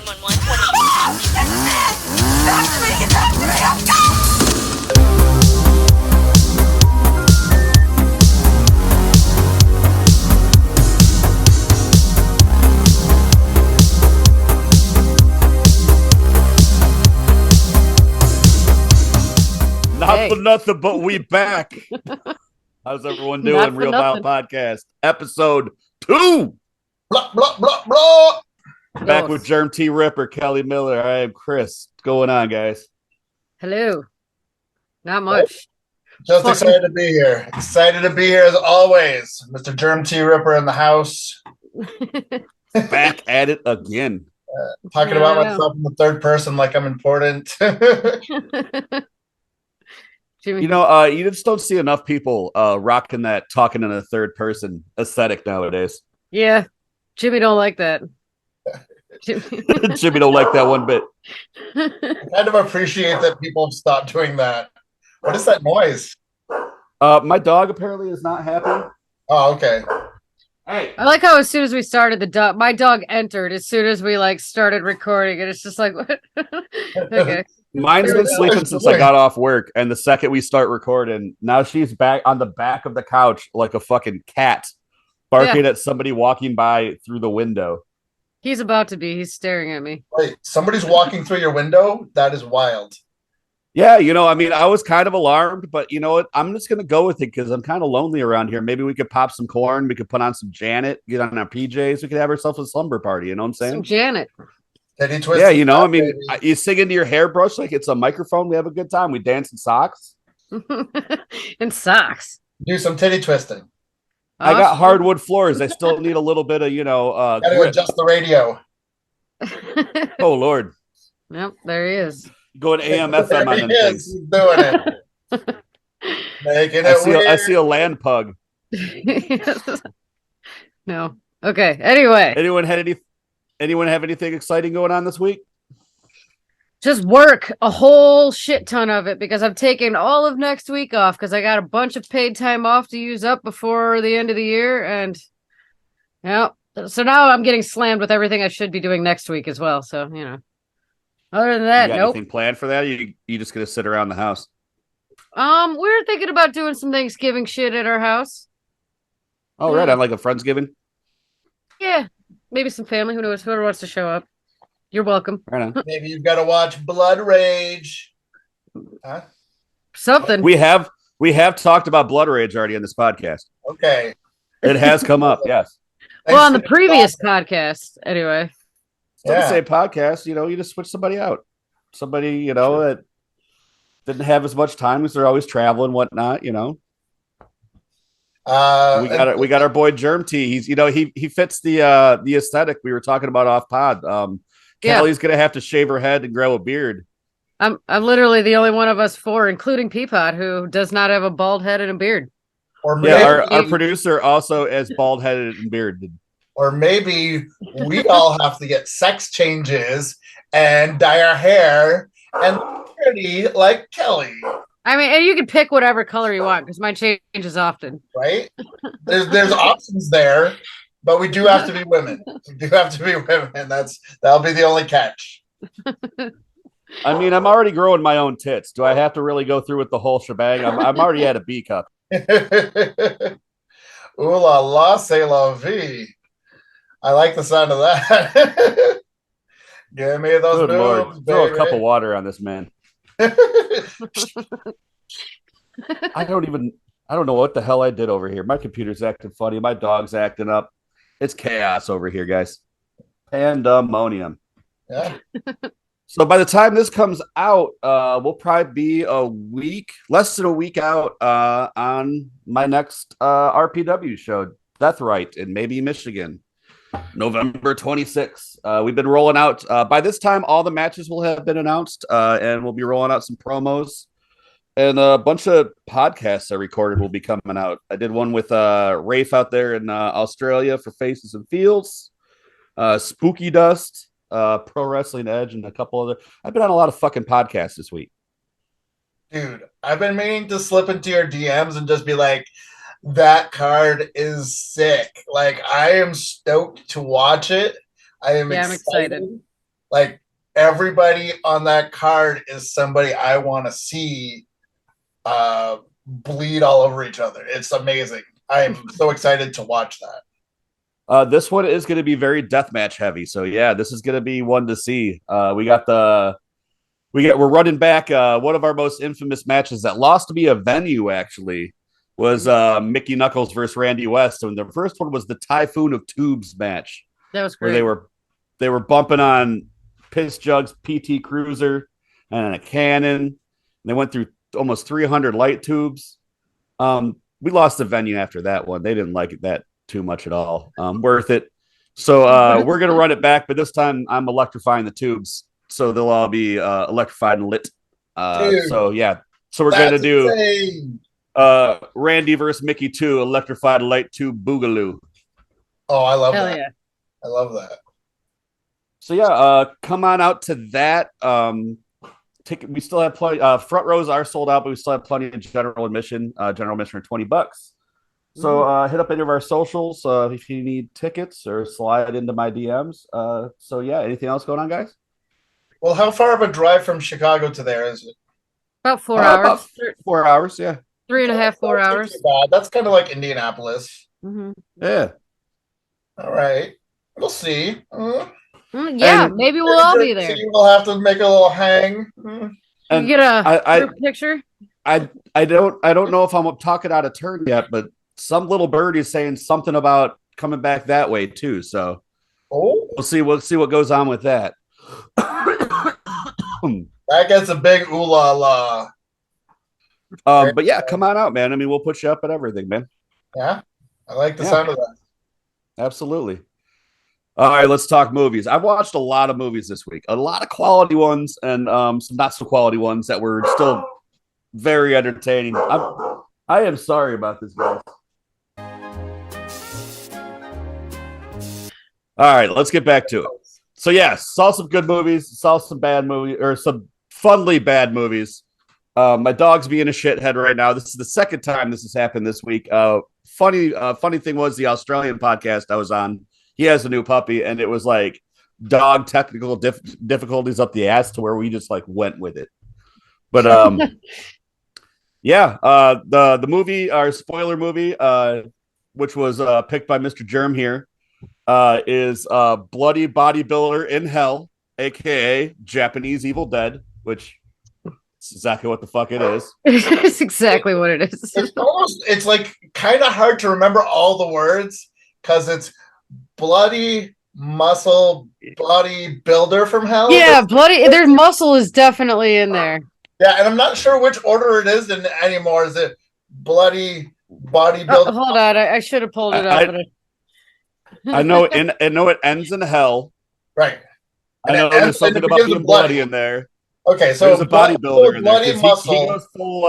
911. Not for nothing, but we back. How's everyone doing? Real Violent Podcast, episode 2. Blah, blah, blah, blah. Back with Germ T. Ripper, Kelli Miller. I am Chris. What's going on, guys? Hello. Not much. Just excited to be here. Excited to be here as always. Mr. Germ T. Ripper in the house. Back at it again. Talking about myself in the third person like I'm important. You know, you just don't see enough people rocking that talking in a third person aesthetic nowadays. Yeah. Jimmy don't like that. Jimmy don't like that one bit. I kind of appreciate that people have stopped doing that. What is that noise? My dog apparently is not happy. Oh, okay. Hey. I like how as soon as we started, my dog entered as soon as we started recording, and it's just like, what? Okay. Mine's been sleeping since I got off work, and the second we start recording, now she's back on the back of the couch like a fucking cat, barking at somebody walking by through the window. He's about to be. He's staring at me. Wait, somebody's walking through your window? That is wild. Yeah, you know, I mean, I was kind of alarmed, but you know what? I'm just going to go with it because I'm kind of lonely around here. Maybe we could pop some corn. We could put on some Janet, get on our PJs. We could have ourselves a slumber party. You know what I'm saying? Some Janet. Yeah, you know, I mean, you sing into your hairbrush like it's a microphone. We have a good time. We dance in socks. In socks. Do some titty twisting. I got hardwood floors. I still need a little bit of, gotta adjust the radio. Oh, Lord. Yep, there he is. Going AM, FM on them things. He's doing it. Making it weird. I see a land pug. No. Okay, anyway. Anyone have anything exciting going on this week? Just work, a whole shit ton of it, because I'm taking all of next week off because I got a bunch of paid time off to use up before the end of the year, and so now I'm getting slammed with everything I should be doing next week as well. So other than that, nope. Anything planned for that? Or you just gonna sit around the house? We're thinking about doing some Thanksgiving shit at our house. Oh, right, on like a Friendsgiving. Yeah, maybe some family. Who knows? Whoever wants to show up. You're welcome. Right on. Maybe you've got to watch Blood Rage. Huh? Something. We have talked about Blood Rage already on this podcast. Okay. It has come up, yes. Well, on the previous podcast, anyway. Still the same podcast, you just switch somebody out. Somebody, that didn't have as much time because they're always traveling, whatnot, we got our boy Germ T. He's he fits the aesthetic we were talking about off pod. Kelly's gonna have to shave her head and grow a beard. I'm literally the only one of us four, including Peapod, who does not have a bald head and a beard. Or maybe, our producer also is bald headed and bearded. Or maybe we all have to get sex changes and dye our hair and look pretty like Kelly. I mean, and you can pick whatever color you want because mine changes often. Right? There's options there, but we do have to be women. That'll be the only catch. I mean, I'm already growing my own tits. Do I have to really go through with the whole shebang? I'm already at a B cup. Ooh la la, c'est la vie. I like the sound of that. Give me those Good moves, Lord. baby. Throw a cup of water on this man. I don't know what the hell I did over here. My computer's acting funny. My dog's acting up. It's chaos over here, guys. Pandemonium. Yeah. So by the time this comes out, we'll probably be less than a week out on my next RPW show, Death Right in maybe Michigan, November 26th. We've been rolling out. By this time, all the matches will have been announced, and we'll be rolling out some promos. And a bunch of podcasts I recorded will be coming out. I did one with Rafe out there in Australia for Faces and Fields, Spooky Dust, Pro Wrestling Edge, and a couple other. I've been on a lot of fucking podcasts this week. Dude, I've been meaning to slip into your DMs and just be like, that card is sick. Like, I am stoked to watch it. I'm excited. Like everybody on that card is somebody I want to see bleed all over each other. It's amazing. I am so excited to watch that. This one is going to be very deathmatch heavy. So yeah, this is going to be one to see. We're running back. One of our most infamous matches that lost to be a venue actually was Mickey Knuckles versus Randy West. And the first one was the Typhoon of Tubes match. That was great. Where they were bumping on piss jugs, PT Cruiser, and a cannon. They went through almost 300 light tubes. We lost the venue after that one. They didn't like that too much at all. Worth it. So we're gonna run it back, but this time I'm electrifying the tubes, so they'll all be electrified and lit. So yeah, so we're gonna do Randy versus Mickey 2, electrified light tube boogaloo. Oh, I love Hell that. Yeah. I love that. So yeah, come on out to that. We still have plenty. Front rows are sold out, but we still have plenty of general admission. General admission are $20. So hit up any of our socials if you need tickets or slide into my DMs. So yeah, anything else going on, guys? Well, how far of a drive from Chicago to there is it? About 4 hours. About 4 hours, yeah. 3.5, 4 hours. That's kind of like Indianapolis. Mm-hmm. Yeah. All right. We'll see. Yeah, and maybe we'll all be there. We'll have to make a little hang. And you get a group picture? I don't know if I'm talking out of turn yet, but some little birdie is saying something about coming back that way too. So we'll see what goes on with that. That gets a big ooh la la. But yeah, come on out, man. I mean, we'll put you up at everything, man. Yeah, I like the sound of that. Absolutely. All right, let's talk movies. I've watched a lot of movies this week, a lot of quality ones and some not so quality ones that were still very entertaining. I am sorry about this, guys. All right, let's get back to it. So yeah, saw some good movies, saw some bad movies, or some funly bad movies. My dog's being a shithead right now. This is the second time this has happened this week. Funny thing was the Australian podcast I was on. He has a new puppy, and it was like dog technical difficulties up the ass to where we just like went with it. But yeah, the movie, our spoiler movie, which was picked by Mr. Germ here, is Bloody Bodybuilder in Hell, aka Japanese Evil Dead, which is exactly what the fuck it is. It's exactly what it is. It's like kind of hard to remember all the words because it's bloody muscle bodybuilder from hell. Yeah, their muscle is definitely in there. Yeah, and I'm not sure which order it is anymore. Is it bloody bodybuilder? Oh, hold on, I should have pulled it up. I know it ends in hell. Right. I know there's something about being bloody in there. Okay, so there's a bodybuilder in there. Bloody muscle. He goes full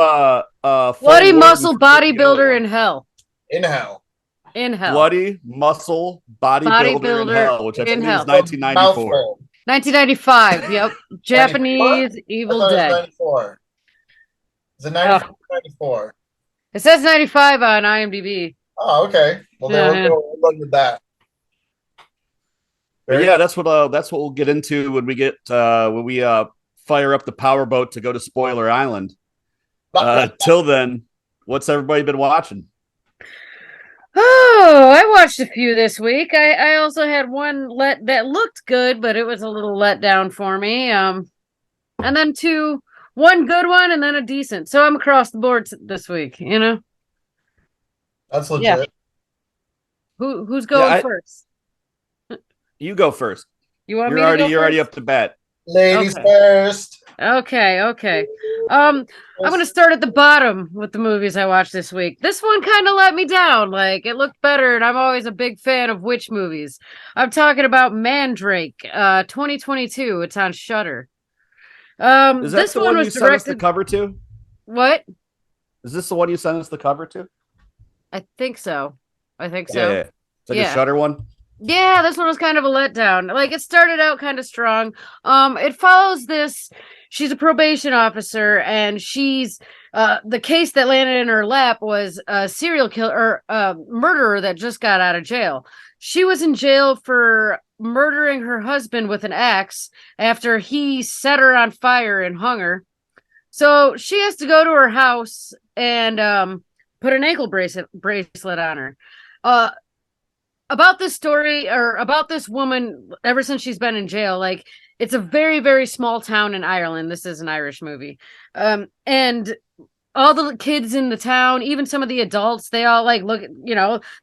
bloody muscle bodybuilder in hell. In hell. In hell. Bloody muscle bodybuilder in hell, which I think is 1994. 1995. Yep. Japanese Evil Dead. 94. Is it 94? It says 95 on IMDb. Oh, okay. Well, we'll run with that. Yeah, that's what we'll get into when we fire up the powerboat to go to Spoiler Island. Till then, what's everybody been watching? Oh, I watched a few this week. I also had one that looked good, but it was a little let down for me. And then one good one and then a decent. So I'm across the board this week, you know? That's legit. Yeah. Who's going first? You go first. You want me to go first? You're already up to bat. Ladies first. Okay. I'm gonna start at the bottom with the movies I watched this week. This one kind of let me down. Like, it looked better, and I'm always a big fan of witch movies. I'm talking about Mandrake, 2022. It's on Shudder. Is that this the one was you directed... sent us the cover to? What? Is this the one you sent us the cover to? I think so. Yeah. It's like a Shudder one. Yeah, this one was kind of a letdown. Like, it started out kind of strong. It follows this. She's a probation officer, and she's the case that landed in her lap was a serial killer or murderer that just got out of jail. She was in jail for murdering her husband with an axe after he set her on fire and hung her. So she has to go to her house and put an ankle bracelet on her. About this story, or about this woman, ever since she's been in jail, like, it's a very, very small town in Ireland. This is an Irish movie. And all the kids in the town, even some of the adults, they all like look,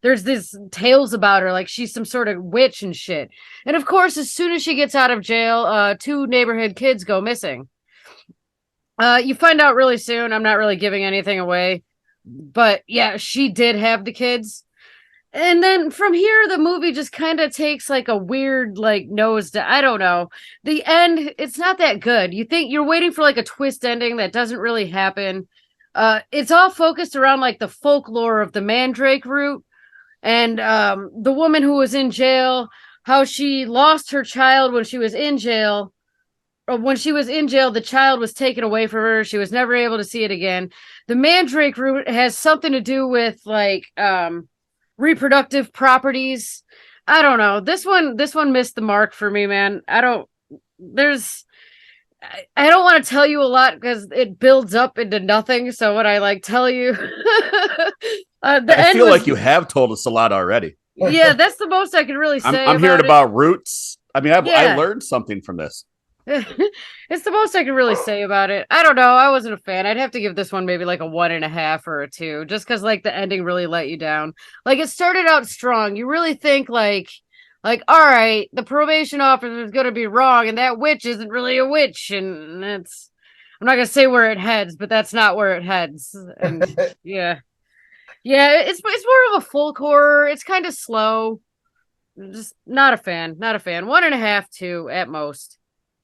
there's this tales about her, like she's some sort of witch and shit. And of course, as soon as she gets out of jail, 2 neighborhood kids go missing. You find out really soon. I'm not really giving anything away, but yeah, she did have the kids. And then from here, the movie just kind of takes like a weird, like, nose to, I don't know. The end, it's not that good. You think you're waiting for like a twist ending that doesn't really happen. It's all focused around like the folklore of the Mandrake route and the woman who was in jail, how she lost her child when she was in jail. When she was in jail, the child was taken away from her. She was never able to see it again. The Mandrake route has something to do with like reproductive properties. I don't know. This one missed the mark for me, man. I don't want to tell you a lot because it builds up into nothing. So when I like tell you, I feel like you have told us a lot already. Yeah, that's the most I can really say. I'm hearing about roots. I mean, Yeah. I learned something from this. It's the most I can really say about it. I don't know. I wasn't a fan. I'd have to give this one maybe like a 1.5 or a 2, just because like the ending really let you down. Like, it started out strong. You really think like, all right, the probation officer is going to be wrong, and that witch isn't really a witch, and I'm not going to say where it heads, but that's not where it heads. And yeah, it's more of a folk horror. It's kind of slow. Just not a fan. Not a fan. 1.5, 2 at most.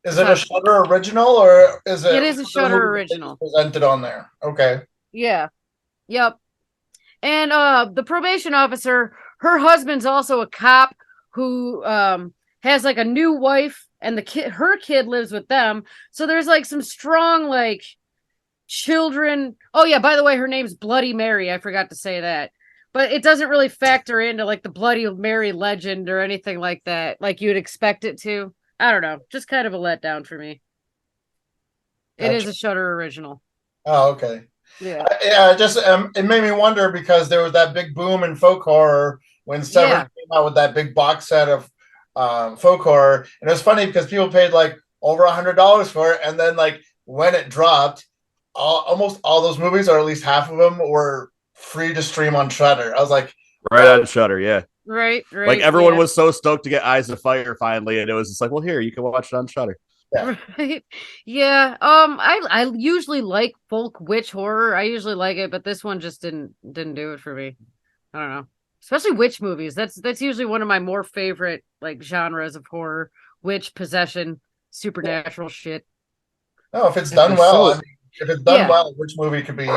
Is it a Shudder original, or is it? It is a Shudder original. Presented on there. Okay. Yeah. Yep. And the probation officer, her husband's also a cop who has like a new wife, and her kid lives with them. So there's like some strong like children. Oh yeah, by the way, her name's Bloody Mary. I forgot to say that. But it doesn't really factor into like the Bloody Mary legend or anything like that, like you'd expect it to. I don't know. Just kind of a letdown for me. Gotcha. It is a Shudder original. Oh, okay. Yeah. Just it made me wonder, because there was that big boom in folk horror when Severin came out with that big box set of folk horror, and it was funny because people paid like over $100 for it, and then like when it dropped, almost all those movies, or at least half of them, were free to stream on Shudder. I was like, right on Shudder, yeah. Right. Like everyone was so stoked to get Eyes of Fire finally, and it was just like, well, here, you can watch it on Shudder. Yeah. Right. Yeah. I usually like folk witch horror. I usually like it, but this one just didn't do it for me. I don't know. Especially witch movies. That's usually one of my more favorite like genres of horror. Witch, possession, supernatural shit. No, if it's done well, which movie could be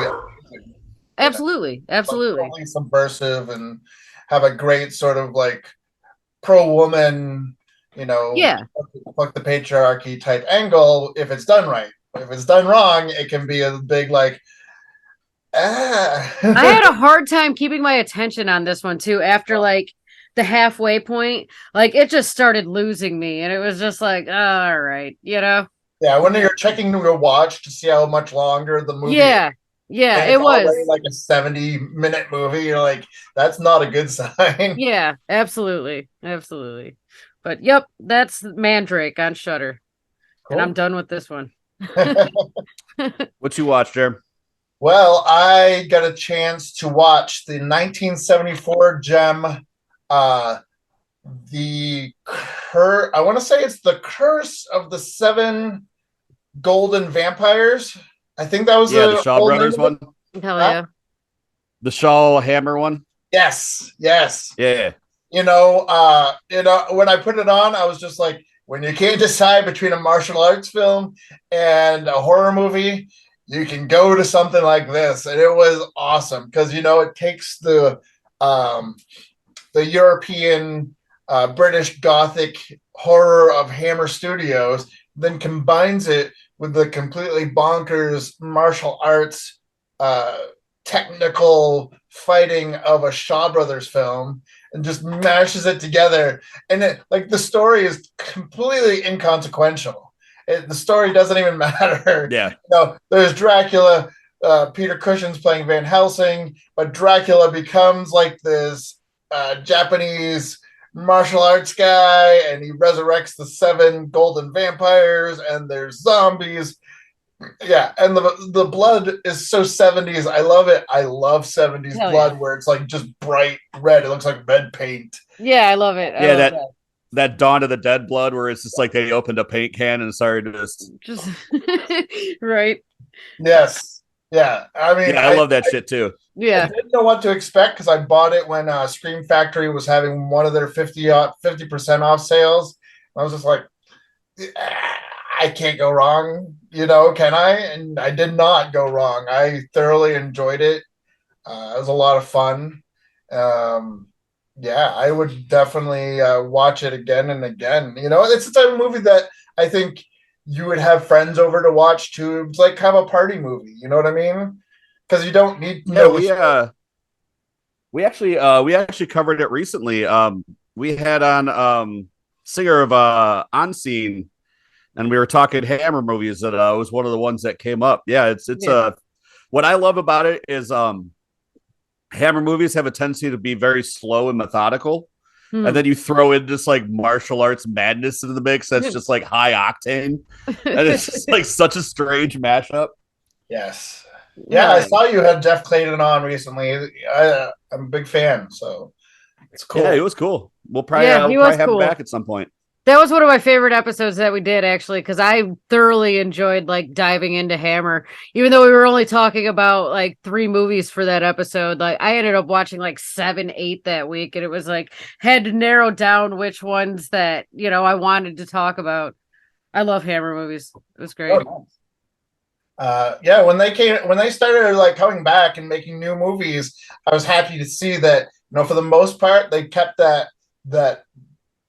absolutely like, totally subversive and have a great sort of like pro-woman, fuck the patriarchy type angle if it's done right. If it's done wrong, it can be a big like I had a hard time keeping my attention on this one too after like the halfway point. Like, it just started losing me, and it was just like, all right, Yeah, when you're checking your watch to see how much longer the movie Yeah, it was like a 70-minute movie. You're like, that's not a good sign. Yeah, absolutely. But yep, that's Mandrake on Shudder. Cool. And I'm done with this one. What you watch, Germ? Well, I got a chance to watch the 1974 gem, I want to say it's The Curse of the Seven Golden Vampires. I think that was the Shaw Brothers one. Hell yeah. The Shaw Hammer one. Yes. Yeah. When I put it on, I was just like, when you can't decide between a martial arts film and a horror movie, you can go to something like this. And it was awesome because, it takes the European British Gothic horror of Hammer Studios, then combines it with the completely bonkers martial arts technical fighting of a Shaw Brothers film. and just mashes it together. And like the story is completely inconsequential. The story doesn't even matter. Yeah. There's Dracula. Peter Cushing's playing Van Helsing, but Dracula becomes like this Japanese martial arts guy, and he resurrects the 7 golden vampires, and there's zombies. Yeah, and the blood is so 70s. I love it. I love 70s blood where it's like just bright red. It looks like red paint. Yeah, I love it. I love that Dawn of the Dead blood where it's just like they opened a paint can and started just right. Yes. Yeah. I mean, yeah, I love that shit too. Yeah. I didn't know what to expect because I bought it when Scream Factory was having one of their 50% off sales. I was just like, I can't go wrong, can I? And I did not go wrong. I thoroughly enjoyed it. It was a lot of fun. Yeah, I would definitely watch it again and again. It's the type of movie that I think you would have friends over to watch too. It's like kind of a party movie. You know what I mean? Because you don't need. We actually covered it recently. We had on singer of Unseen, and we were talking Hammer movies. That was one of the ones that came up. Yeah, it's what I love about it is Hammer movies have a tendency to be very slow and methodical. And then you throw in just like martial arts madness into the mix that's just like high octane. And it's just like such a strange mashup. Yes. Yeah, I saw you had Jeff Clayton on recently. I'm a big fan, so it's cool. Yeah, it was cool. We'll probably have him back at some point. That was one of my favorite episodes that we did, actually, because I thoroughly enjoyed like diving into Hammer. Even though we were only talking about like 3 movies for that episode, like I ended up watching like 7, 8 that week, and it was like had to narrow down which ones that I wanted to talk about. I love Hammer movies. It was great. Yeah, when they started like coming back and making new movies, I was happy to see that for the most part they kept that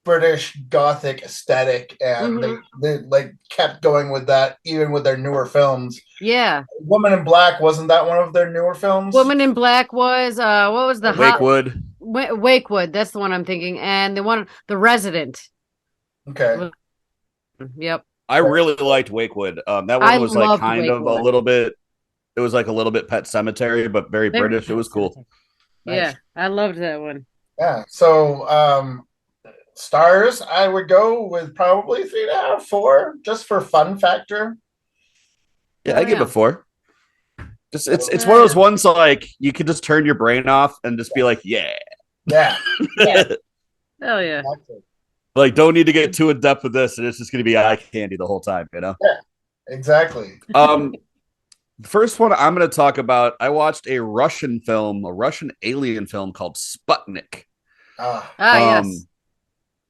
British Gothic aesthetic, and they like kept going with that even with their newer films. Yeah, Woman in Black, wasn't that one of their newer films? Woman in Black was what was the Wakewood? Wakewood, that's the one I'm thinking, and The Resident. Okay. Yep. I really liked Wakewood. That one was like kind Wakewood. Of a little bit. It was like a little bit Pet Sematary, but very British. It was cool. Yeah, nice. I loved that one. Yeah. So stars, I would go with probably 3.5, 4, just for fun factor. Yeah, I give it 4. Just it's one of those ones like you could just turn your brain off and just be like, yeah. Hell yeah. Exactly. Like, don't need to get too in depth with this, and it's just going to be eye candy the whole time, Yeah, exactly. The first one I'm going to talk about, I watched a Russian alien film called Sputnik. Yes.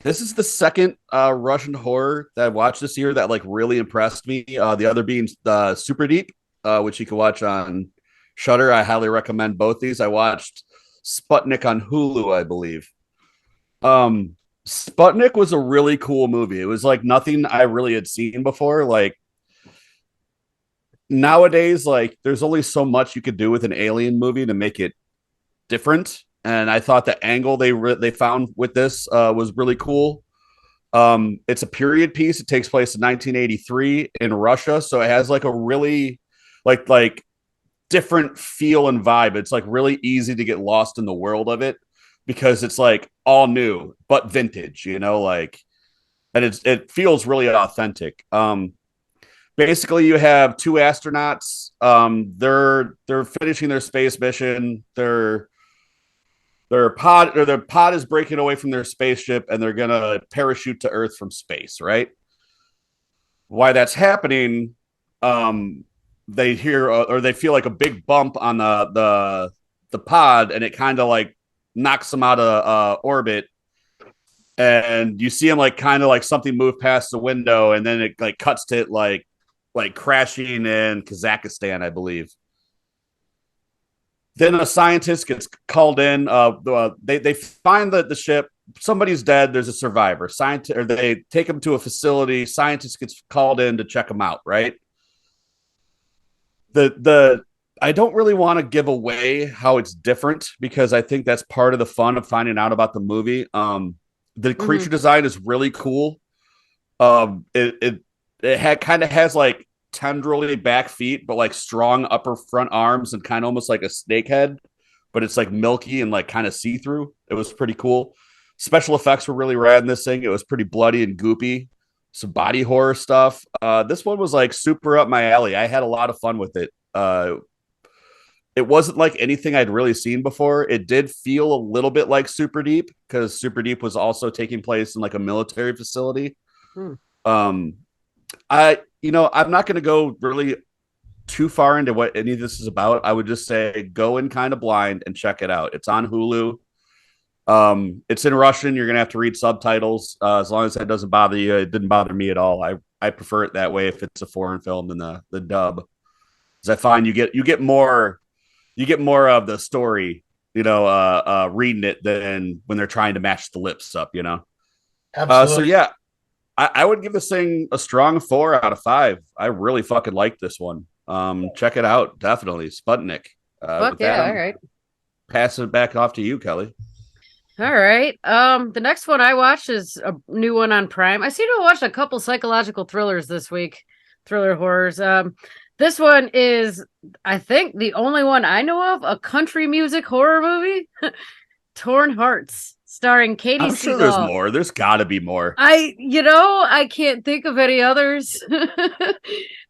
This is the second Russian horror that I watched this year that like really impressed me. The other being Super Deep, which you can watch on Shudder. I highly recommend both these. I watched Sputnik on Hulu, I believe. Sputnik was a really cool movie. It was like nothing I really had seen before. Like nowadays, like there's only so much you could do with an alien movie to make it different. And I thought the angle they found with this was really cool. It's a period piece. It takes place in 1983 in Russia, so it has like a really like different feel and vibe. It's like really easy to get lost in the world of it because it's like all new but vintage, like, and it feels really authentic. Basically, you have 2 astronauts. They're finishing their space mission. Their pod is breaking away from their spaceship, and they're gonna parachute to Earth from space. Right? Why that's happening? They hear or they feel like a big bump on the pod, and it kind of like knocks them out of orbit. And you see them like kind of like something move past the window, and then it like cuts to it like crashing in Kazakhstan, I believe. Then a scientist gets called in. They find the ship. Somebody's dead. There's a survivor. Or they take him to a facility. Scientist gets called in to check him out. Right. The I don't really want to give away how it's different because I think that's part of the fun of finding out about the movie. The creature Hmm. design is really cool. It had kind of has like tendrily back feet, but like strong upper front arms and kind of almost like a snake head, but it's like milky and like kind of see through. It was pretty cool. Special effects were really rad in this thing. It was pretty bloody and goopy. Some body horror stuff. This one was like super up my alley. I had a lot of fun with it. It wasn't like anything I'd really seen before. It did feel a little bit like Super Deep because Super Deep was also taking place in like a military facility. Hmm. Um, I'm not going to go really too far into what any of this is about. I would just say go in kind of blind and check it out. It's on Hulu. It's in Russian. You're gonna have to read subtitles. As long as that doesn't bother you, it didn't bother me at all. I prefer it that way if it's a foreign film than the dub. Because I find you get more of the story, reading it than when they're trying to match the lips up, So Absolutely. yeah, I would give this thing a strong 4 out of 5. I really fucking like this one. Check it out, definitely. Sputnik. Fuck With that, yeah! All I'm right. passing it back off to you, Kelly. All right. The next one I watched is a new one on Prime. I seem to have watched a couple psychological thrillers this week, thriller horrors. This one is, I think, the only one I know of, a country music horror movie, Torn Hearts, starring Katie I'm sure there's Seagal. more. There's got to be more. I can't think of any others that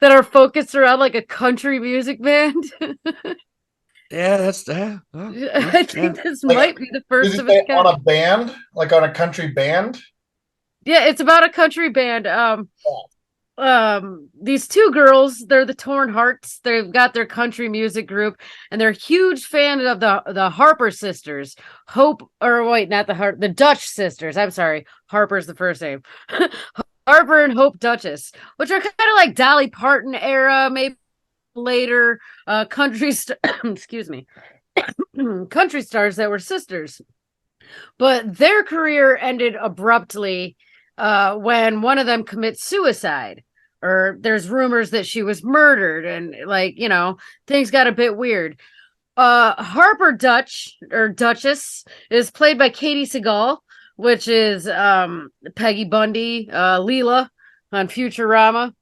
are focused around like a country music band. Yeah, that's I yeah. think this Like, might be the did first you of its say on kind. a band, like on a country band? Yeah, it's about a country band. These two girls, they're the Torn Hearts. They've got their country music group, and they're huge fans of the Harper sisters. Hope, or wait, not the Dutch sisters. I'm sorry, Harper's the first name. Harper and Hope Duchess, which are kind of like Dolly Parton era, maybe later excuse me, country stars that were sisters. But their career ended abruptly when one of them commits suicide. Or there's rumors that she was murdered, and things got a bit weird. Harper Dutch or Duchess is played by Katie Seagal, which is Peggy Bundy, Leela on Futurama.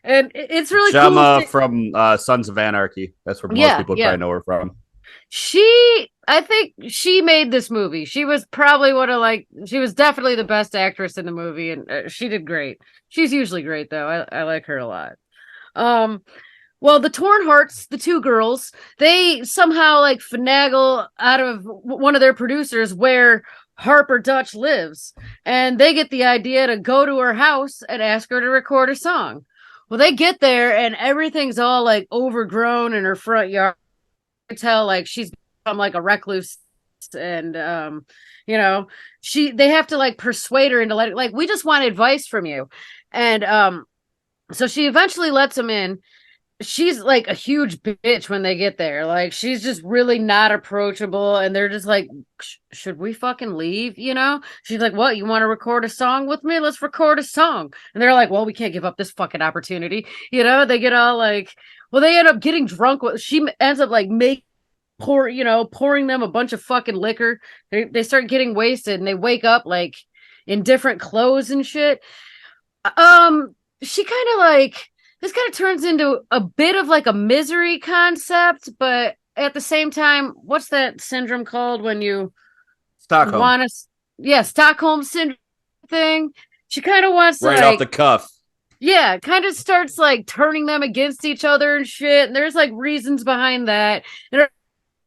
And it's really cool. Gemma from Sons of Anarchy. That's where most Yeah, people yeah. probably know her from. I think she made this movie. She was probably she was definitely the best actress in the movie, and she did great. She's usually great though. I like her a lot. Um, well, the Torn Hearts, the two girls, they somehow like finagle out of one of their producers where Harper Dutch lives, and they get the idea to go to her house and ask her to record a song. Well, they get there and everything's all like overgrown in her front yard. Tell like she's become like a recluse, and you know they have to like persuade her into letting, like, we just want advice from you. And so she eventually lets him in. She's like a huge bitch when they get there. Like, she's just really not approachable, and they're just like, should we fucking leave? She's like, what, you want to record a song with me? Let's record a song. And they're like, well, we can't give up this fucking opportunity. They get all like, well, they end up getting drunk. She ends up like pouring them a bunch of fucking liquor. They start getting wasted, and they wake up like in different clothes and shit. She kind of like, this kind of turns into a bit of like a misery concept, but at the same time, what's that syndrome called when you Stockholm, want to, yeah, Stockholm syndrome thing. She kind of wants to right off the like, cuff. yeah, kind of starts like turning them against each other and shit. And there's like reasons behind that. And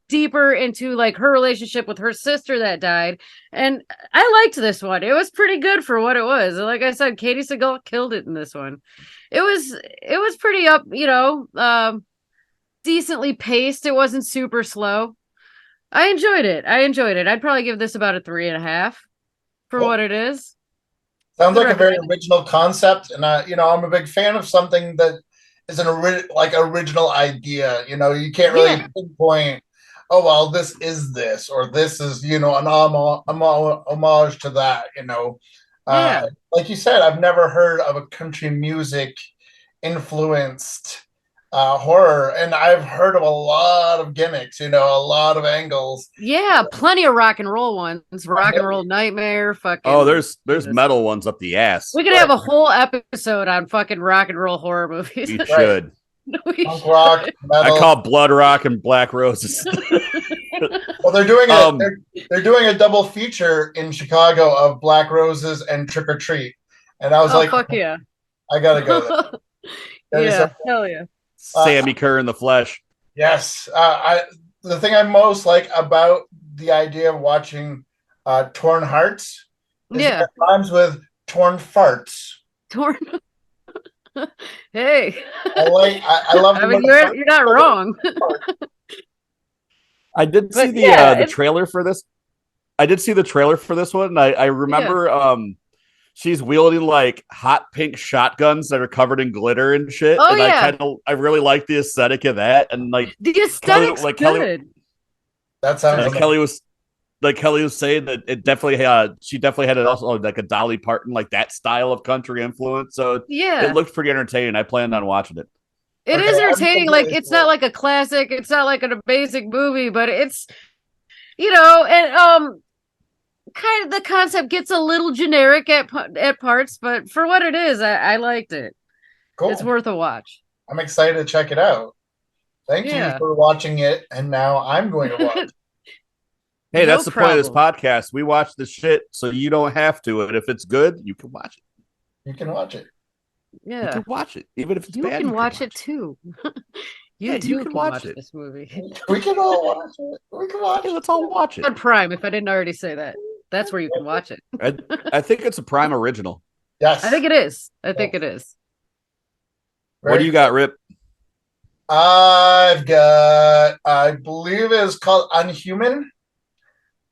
deeper into like her relationship with her sister that died. And I liked this one. It was pretty good for what it was. Like I said, Katie Seagal killed it in this one. It was pretty up, decently paced. It wasn't super slow. I enjoyed it. I'd probably give this about a 3.5 for Cool. what it is. Sounds Would like a very recommend it. original concept, and I'm a big fan of something that is like original idea. You can't really Yeah, pinpoint. Oh well, this is this, or this is an homage to that. yeah. Like you said, I've never heard of a country music influenced horror, and I've heard of a lot of gimmicks, a lot of angles. Yeah, plenty of rock and roll ones. Rock and roll nightmare, Oh, fucking there's Jesus. metal ones up the ass. We could have a whole episode on fucking rock and roll horror movies. We Right. should. We Punk rock, should. metal. I call Blood Rock and Black Roses. Well, they're doing they're doing a double feature in Chicago of Black Roses and Trick or Treat, and I was Oh like, fuck yeah. I gotta go there. Yeah, hell yeah. Sammy Kerr in the flesh. Yes, the thing I most like about the idea of watching Torn Hearts is Yeah. that it rhymes with torn farts. Torn. Hey. I love. I mean, you're not wrong. I did see the trailer for this. I did see the trailer for this one. I remember she's wielding like hot pink shotguns that are covered in glitter and shit. Oh, and yeah. I really like the aesthetic of that. And like The aesthetic's good. That sounds Kelly was saying that it definitely she definitely had it also like a Dolly Parton, like that style of country influence. So Yeah. it looked pretty entertaining. I planned on watching it. It is entertaining. Like, it's not like a classic. It's not like a basic movie, but it's, and kind of the concept gets a little generic at parts, but for what it is, I liked it. Cool. It's worth a watch. I'm excited to check it out. Thank you for watching it, and now I'm going to watch. Hey, that's the point of this podcast. We watch the shit, so you don't have to. And if it's good, you can watch it. You can watch it. Yeah, you can watch it, even if it's you bad. Can watch it too. You can watch this movie. We can all watch it. We can watch it. Let's all watch it on Prime. If I didn't already say that, that's where you can watch it. I think it's a Prime original. Yes, I think it is. I think it is. What do you got, Rip? I've got, I believe it's called Unhuman.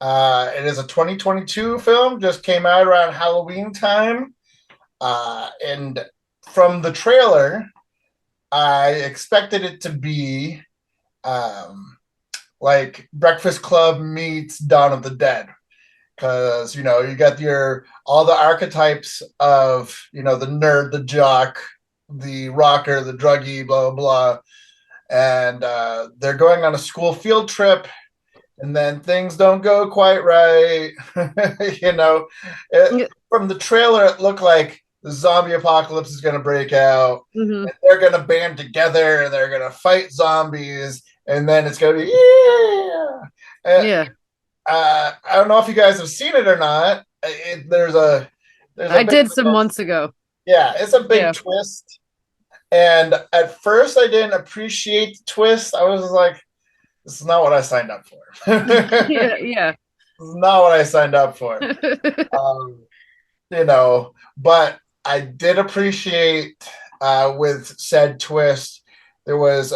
It is a 2022 film, just came out around Halloween time. And from the trailer, I expected it to be like Breakfast Club meets Dawn of the Dead. Because, you got all the archetypes of, the nerd, the jock, the rocker, the druggie, blah, blah, blah. And they're going on a school field trip, and then things don't go quite right. From the trailer, it looked like the zombie apocalypse is going to break out. Mm-hmm. And they're going to band together, and they're going to fight zombies, and then it's going to be, yeah. I don't know if you guys have seen it or not. I did some months ago. Yeah, it's a big twist. And at first, I didn't appreciate the twist. I was like, this is not what I signed up for. yeah. This is not what I signed up for. But I did appreciate with said twist, there was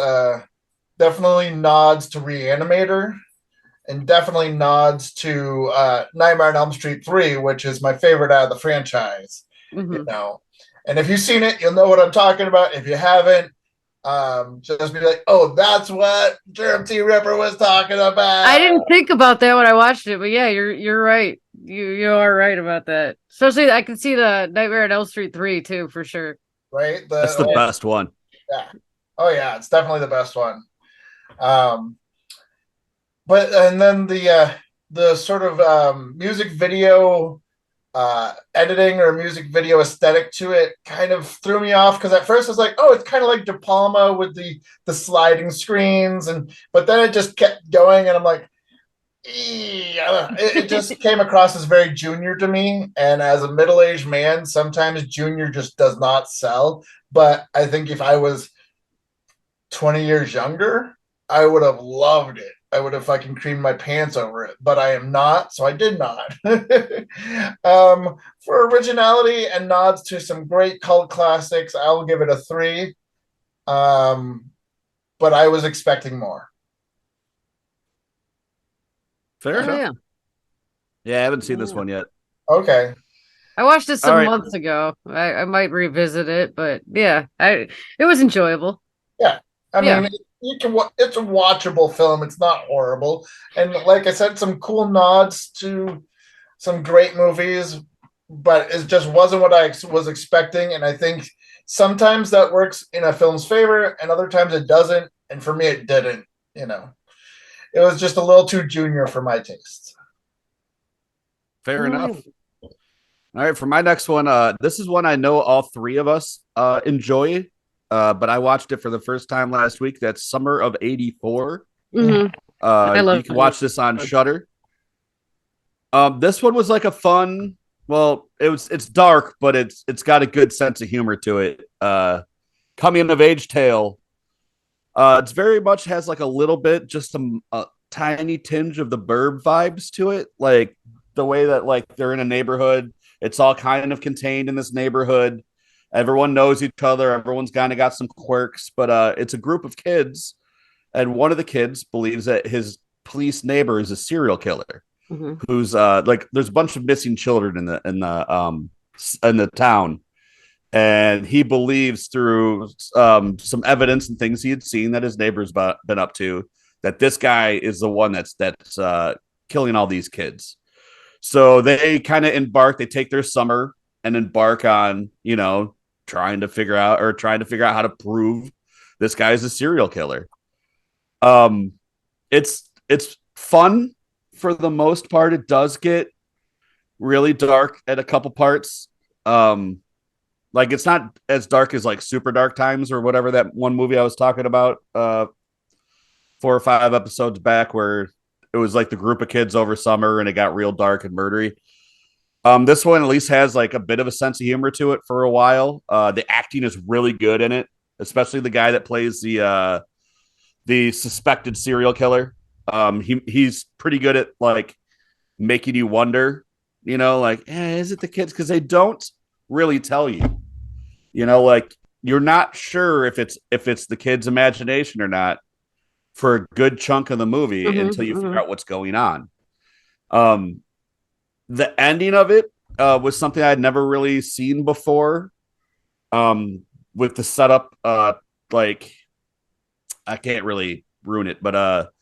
definitely nods to Reanimator and definitely nods to Nightmare on Elm Street 3, which is my favorite out of the franchise. Mm-hmm. And if you've seen it, you'll know what I'm talking about. If you haven't, just be like, oh, that's what Germ T. Ripper was talking about. I didn't think about that when I watched it, but yeah, you're right. You are right about that. Especially, I can see the Nightmare on Elm Street 3 too, for sure. Right? That's the best one. Yeah. Oh yeah, it's definitely the best one. But and then the sort of music video editing or music video aesthetic to it kind of threw me off, because at first I was like, oh, it's kind of like De Palma with the sliding screens, but then it just kept going, and I'm like, it just came across as very junior to me. And as a middle-aged man, sometimes junior just does not sell. But I think if I was 20 years younger, I would have loved it. I would have fucking creamed my pants over it, but I am not, so I did not. For originality and nods to some great cult classics, I'll give it a 3. But I was expecting more. Fair enough. Yeah, I haven't seen this one yet. Okay. I watched it some months ago. I might revisit it, but yeah, it was enjoyable. Yeah. I mean, it's a watchable film. It's not horrible. And like I said, some cool nods to some great movies, but it just wasn't what I was expecting. And I think sometimes that works in a film's favor, and other times it doesn't. And for me, it didn't. You know, it was just a little too junior for my taste. Fair enough. All right, for my next one, this is one I know all three of us enjoy, but I watched it for the first time last week. That's Summer of '84. Mm-hmm. You can watch this on Shudder. This one was like a fun. Well, it's dark, but it's got a good sense of humor to it. Coming of age tale. It's very much has like a little bit, just a tiny tinge of the Burb vibes to it, like the way that like they're in a neighborhood. It's all kind of contained in this neighborhood. Everyone knows each other. Everyone's kind of got some quirks, but it's a group of kids, and one of the kids believes that his police neighbor is a serial killer. Mm-hmm. Who's like there's a bunch of missing children in the town, and he believes through some evidence and things he had seen that his neighbor's been up to, that this guy is the one that's killing all these kids. So they kind of embark. They take their summer and embark on trying to figure out how to prove this guy is a serial killer. It's fun for the most part. It does get really dark at a couple parts. Like it's not as dark as like Super Dark Times or whatever, that one movie I was talking about 4 or 5 episodes back, where it was like the group of kids over summer and it got real dark and murdery. This one at least has like a bit of a sense of humor to it for a while. The acting is really good in it, especially the guy that plays the suspected serial killer. He's pretty good at like making you wonder, like, is it the kids? Because they don't really tell you, like you're not sure if it's the kid's imagination or not for a good chunk of the movie until you figure out what's going on. The ending of it was something I'd never really seen before. With the setup, like I can't really ruin it, but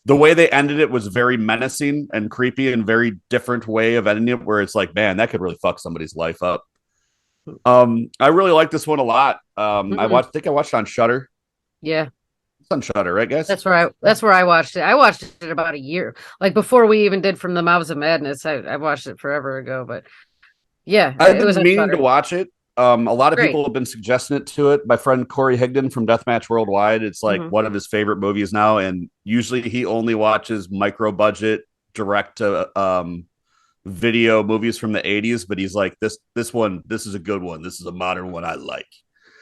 the way they ended it was very menacing and creepy and very different way of ending it, where it's like, man, that could really fuck somebody's life up. I really like this one a lot. I think I watched it on Shudder. Yeah. It's on Shudder, right, guys? That's where I watched it. I watched it about a year, like before we even did From the Mouths of Madness. I watched it forever ago, but yeah, I've been meaning to watch it. A lot of Great. people have been suggesting it to it. My friend Corey Higdon from Deathmatch Worldwide, it's like one of his favorite movies now, and usually he only watches micro budget direct to video movies from the 80s, but he's like, this is a good one. This is a modern one I like.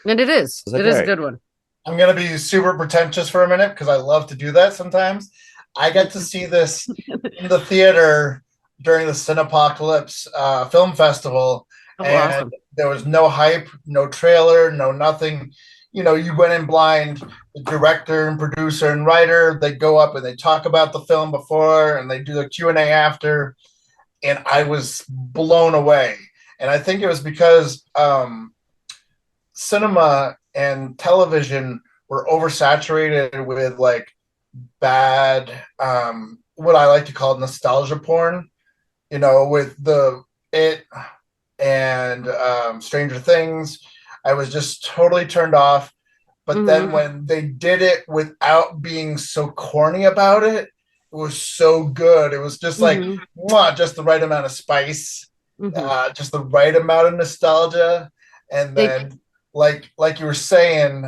And it is. It is a good one. I'm going to be super pretentious for a minute because I love to do that sometimes. I got to see this in the theater during the Cinepocalypse Film Festival. Oh, and awesome. There was no hype, no trailer, no nothing. You went in blind. The director and producer and writer, they go up and they talk about the film before and they do the Q&A after. And I was blown away. And I think it was because cinema and television were oversaturated with like bad, what I like to call nostalgia porn, with It and Stranger Things. I was just totally turned off. But then when they did it without being so corny about it, it was so good. It was just like, just the right amount of spice, just the right amount of nostalgia. And then like you were saying,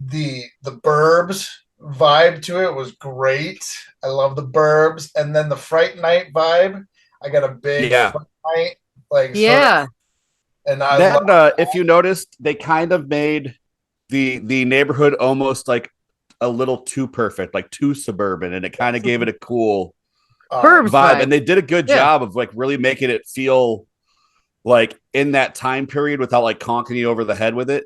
the Burbs vibe to it was great. I love the Burbs. And then the Fright Night vibe. I got a big Fright Night, like, yeah. And if you noticed, they kind of made the neighborhood almost like a little too perfect, like too suburban, and it kind of gave it a cool vibe. And they did a good job of like really making it feel like in that time period without like conking you over the head with it,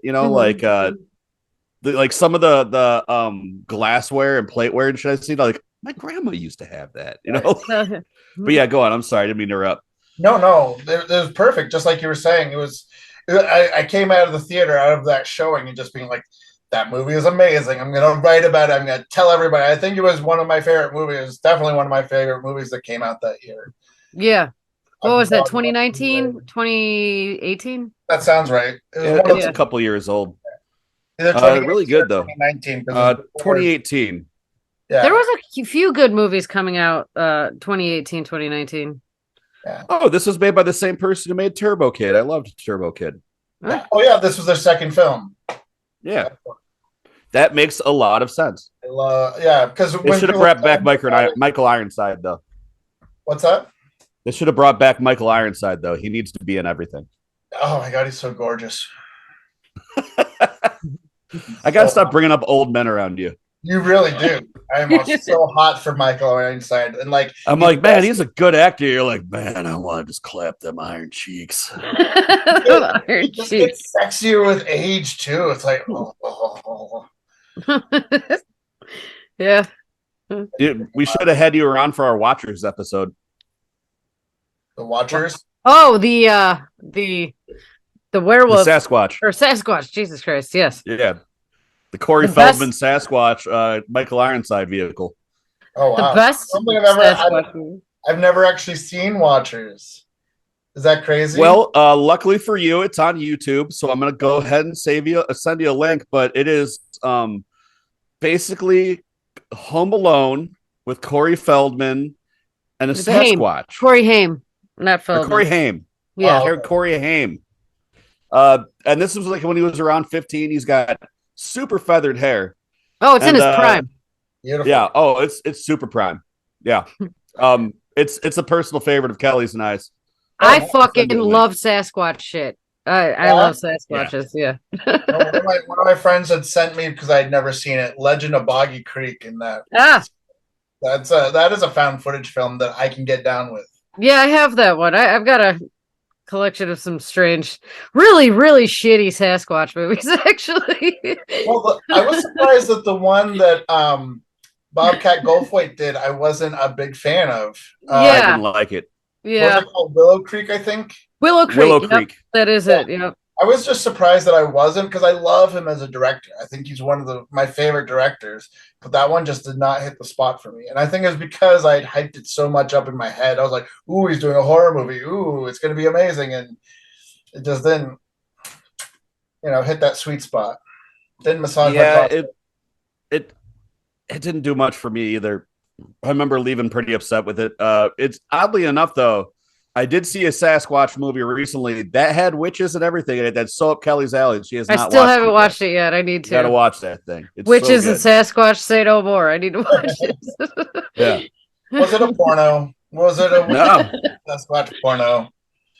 like some of the glassware and plateware and shit I see, like my grandma used to have that, But yeah, go on. I'm sorry, I didn't mean to interrupt. No, it was perfect. Just like you were saying, I came out of the theater, out of that showing, and just being like, that movie is amazing. I'm going to write about it. I'm going to tell everybody. I think it was one of my favorite movies. It was definitely one of my favorite movies that came out that year. Yeah. What was that? 2019, 2018? That sounds right. It was one of It's a couple years old. either Really good though. 2019. 2018. Yeah. There was a few good movies coming out 2018, 2019. Yeah. Oh, this was made by the same person who made Turbo Kid. I loved Turbo Kid. Yeah. Oh yeah, this was their second film. Yeah. That makes a lot of sense. Yeah, because they should have brought back Michael Ironside though. What's that? They should have brought back Michael Ironside though. He needs to be in everything. Oh my god, he's so gorgeous. I gotta stop bringing up old men around you. You really do. I'm so hot for Michael Ironside, and like I'm like, man, he's a good actor. You're like, man, I want to just clap them iron cheeks. Iron cheeks. It's sexier with age too. It's like, oh. Yeah. Dude, we should have had you around for our Watchers episode. The Watchers? Oh, the werewolf. The Sasquatch. Or Sasquatch, Jesus Christ, yes. Yeah. The Corey Feldman Sasquatch, Michael Ironside vehicle. Oh wow. The best I've never actually seen Watchers. Is that crazy? Well, luckily for you, it's on YouTube, so I'm gonna go ahead and send you a link, but it is basically Home Alone with Corey Feldman and a Sasquatch. Corey Haim, not Feldman. Corey Haim. Yeah. Corey Haim. And this was like when he was around 15. He's got super feathered hair. Oh, it's in his prime. Beautiful. Yeah. Oh, it's super prime. Yeah. It's a personal favorite of Kelly's and I's. I fucking love Sasquatch shit. I love Sasquatches. Yeah. One of my friends had sent me, because I had never seen it, Legend of Boggy Creek, and that is a found footage film that I can get down with. Yeah, I have that one. I've got a collection of some strange, really, really shitty Sasquatch movies, actually. Well, I was surprised that the one that Bobcat Goldthwait did, I wasn't a big fan of. I didn't like it. Yeah. What was it called? Willow Creek, I think. Willow Creek. That is it. Yeah. I was just surprised that I wasn't, because I love him as a director. I think he's one of my favorite directors, but that one just did not hit the spot for me. And I think it's because I had hyped it so much up in my head. I was like, ooh, he's doing a horror movie. Ooh, it's going to be amazing. And it just didn't, hit that sweet spot. Didn't massage my thoughts. It didn't do much for me either. I remember leaving pretty upset with it. It's oddly enough, though, I did see a Sasquatch movie recently that had witches and everything in it. That's so up Kelly's alley. She has. I still haven't watched it yet. I need to. Gotta watch that thing. It's witches and Sasquatch say no more. I need to watch it. Yeah. Was it a porno? Was it a Sasquatch porno?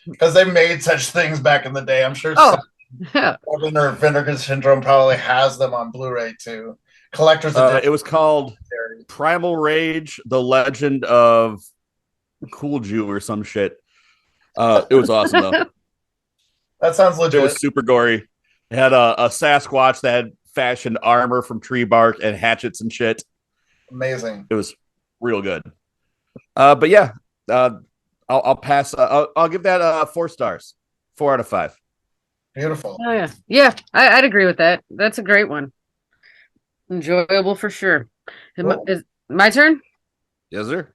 Because they made such things back in the day. I'm sure. Governor Vinegar Syndrome probably has them on Blu-ray too. Collector's edition. It was called Primal Rage: The Legend of Cool Jew or some shit. It was awesome though. That sounds legit. It was super gory. It had a Sasquatch that had fashioned armor from tree bark and hatchets and shit. Amazing. It was real good. But yeah, I'll pass. I'll give that 4 stars, 4 out of 5. Beautiful. Oh yeah, yeah. I'd agree with that. That's a great one. Enjoyable for sure. Cool. Is my turn? Yes, sir.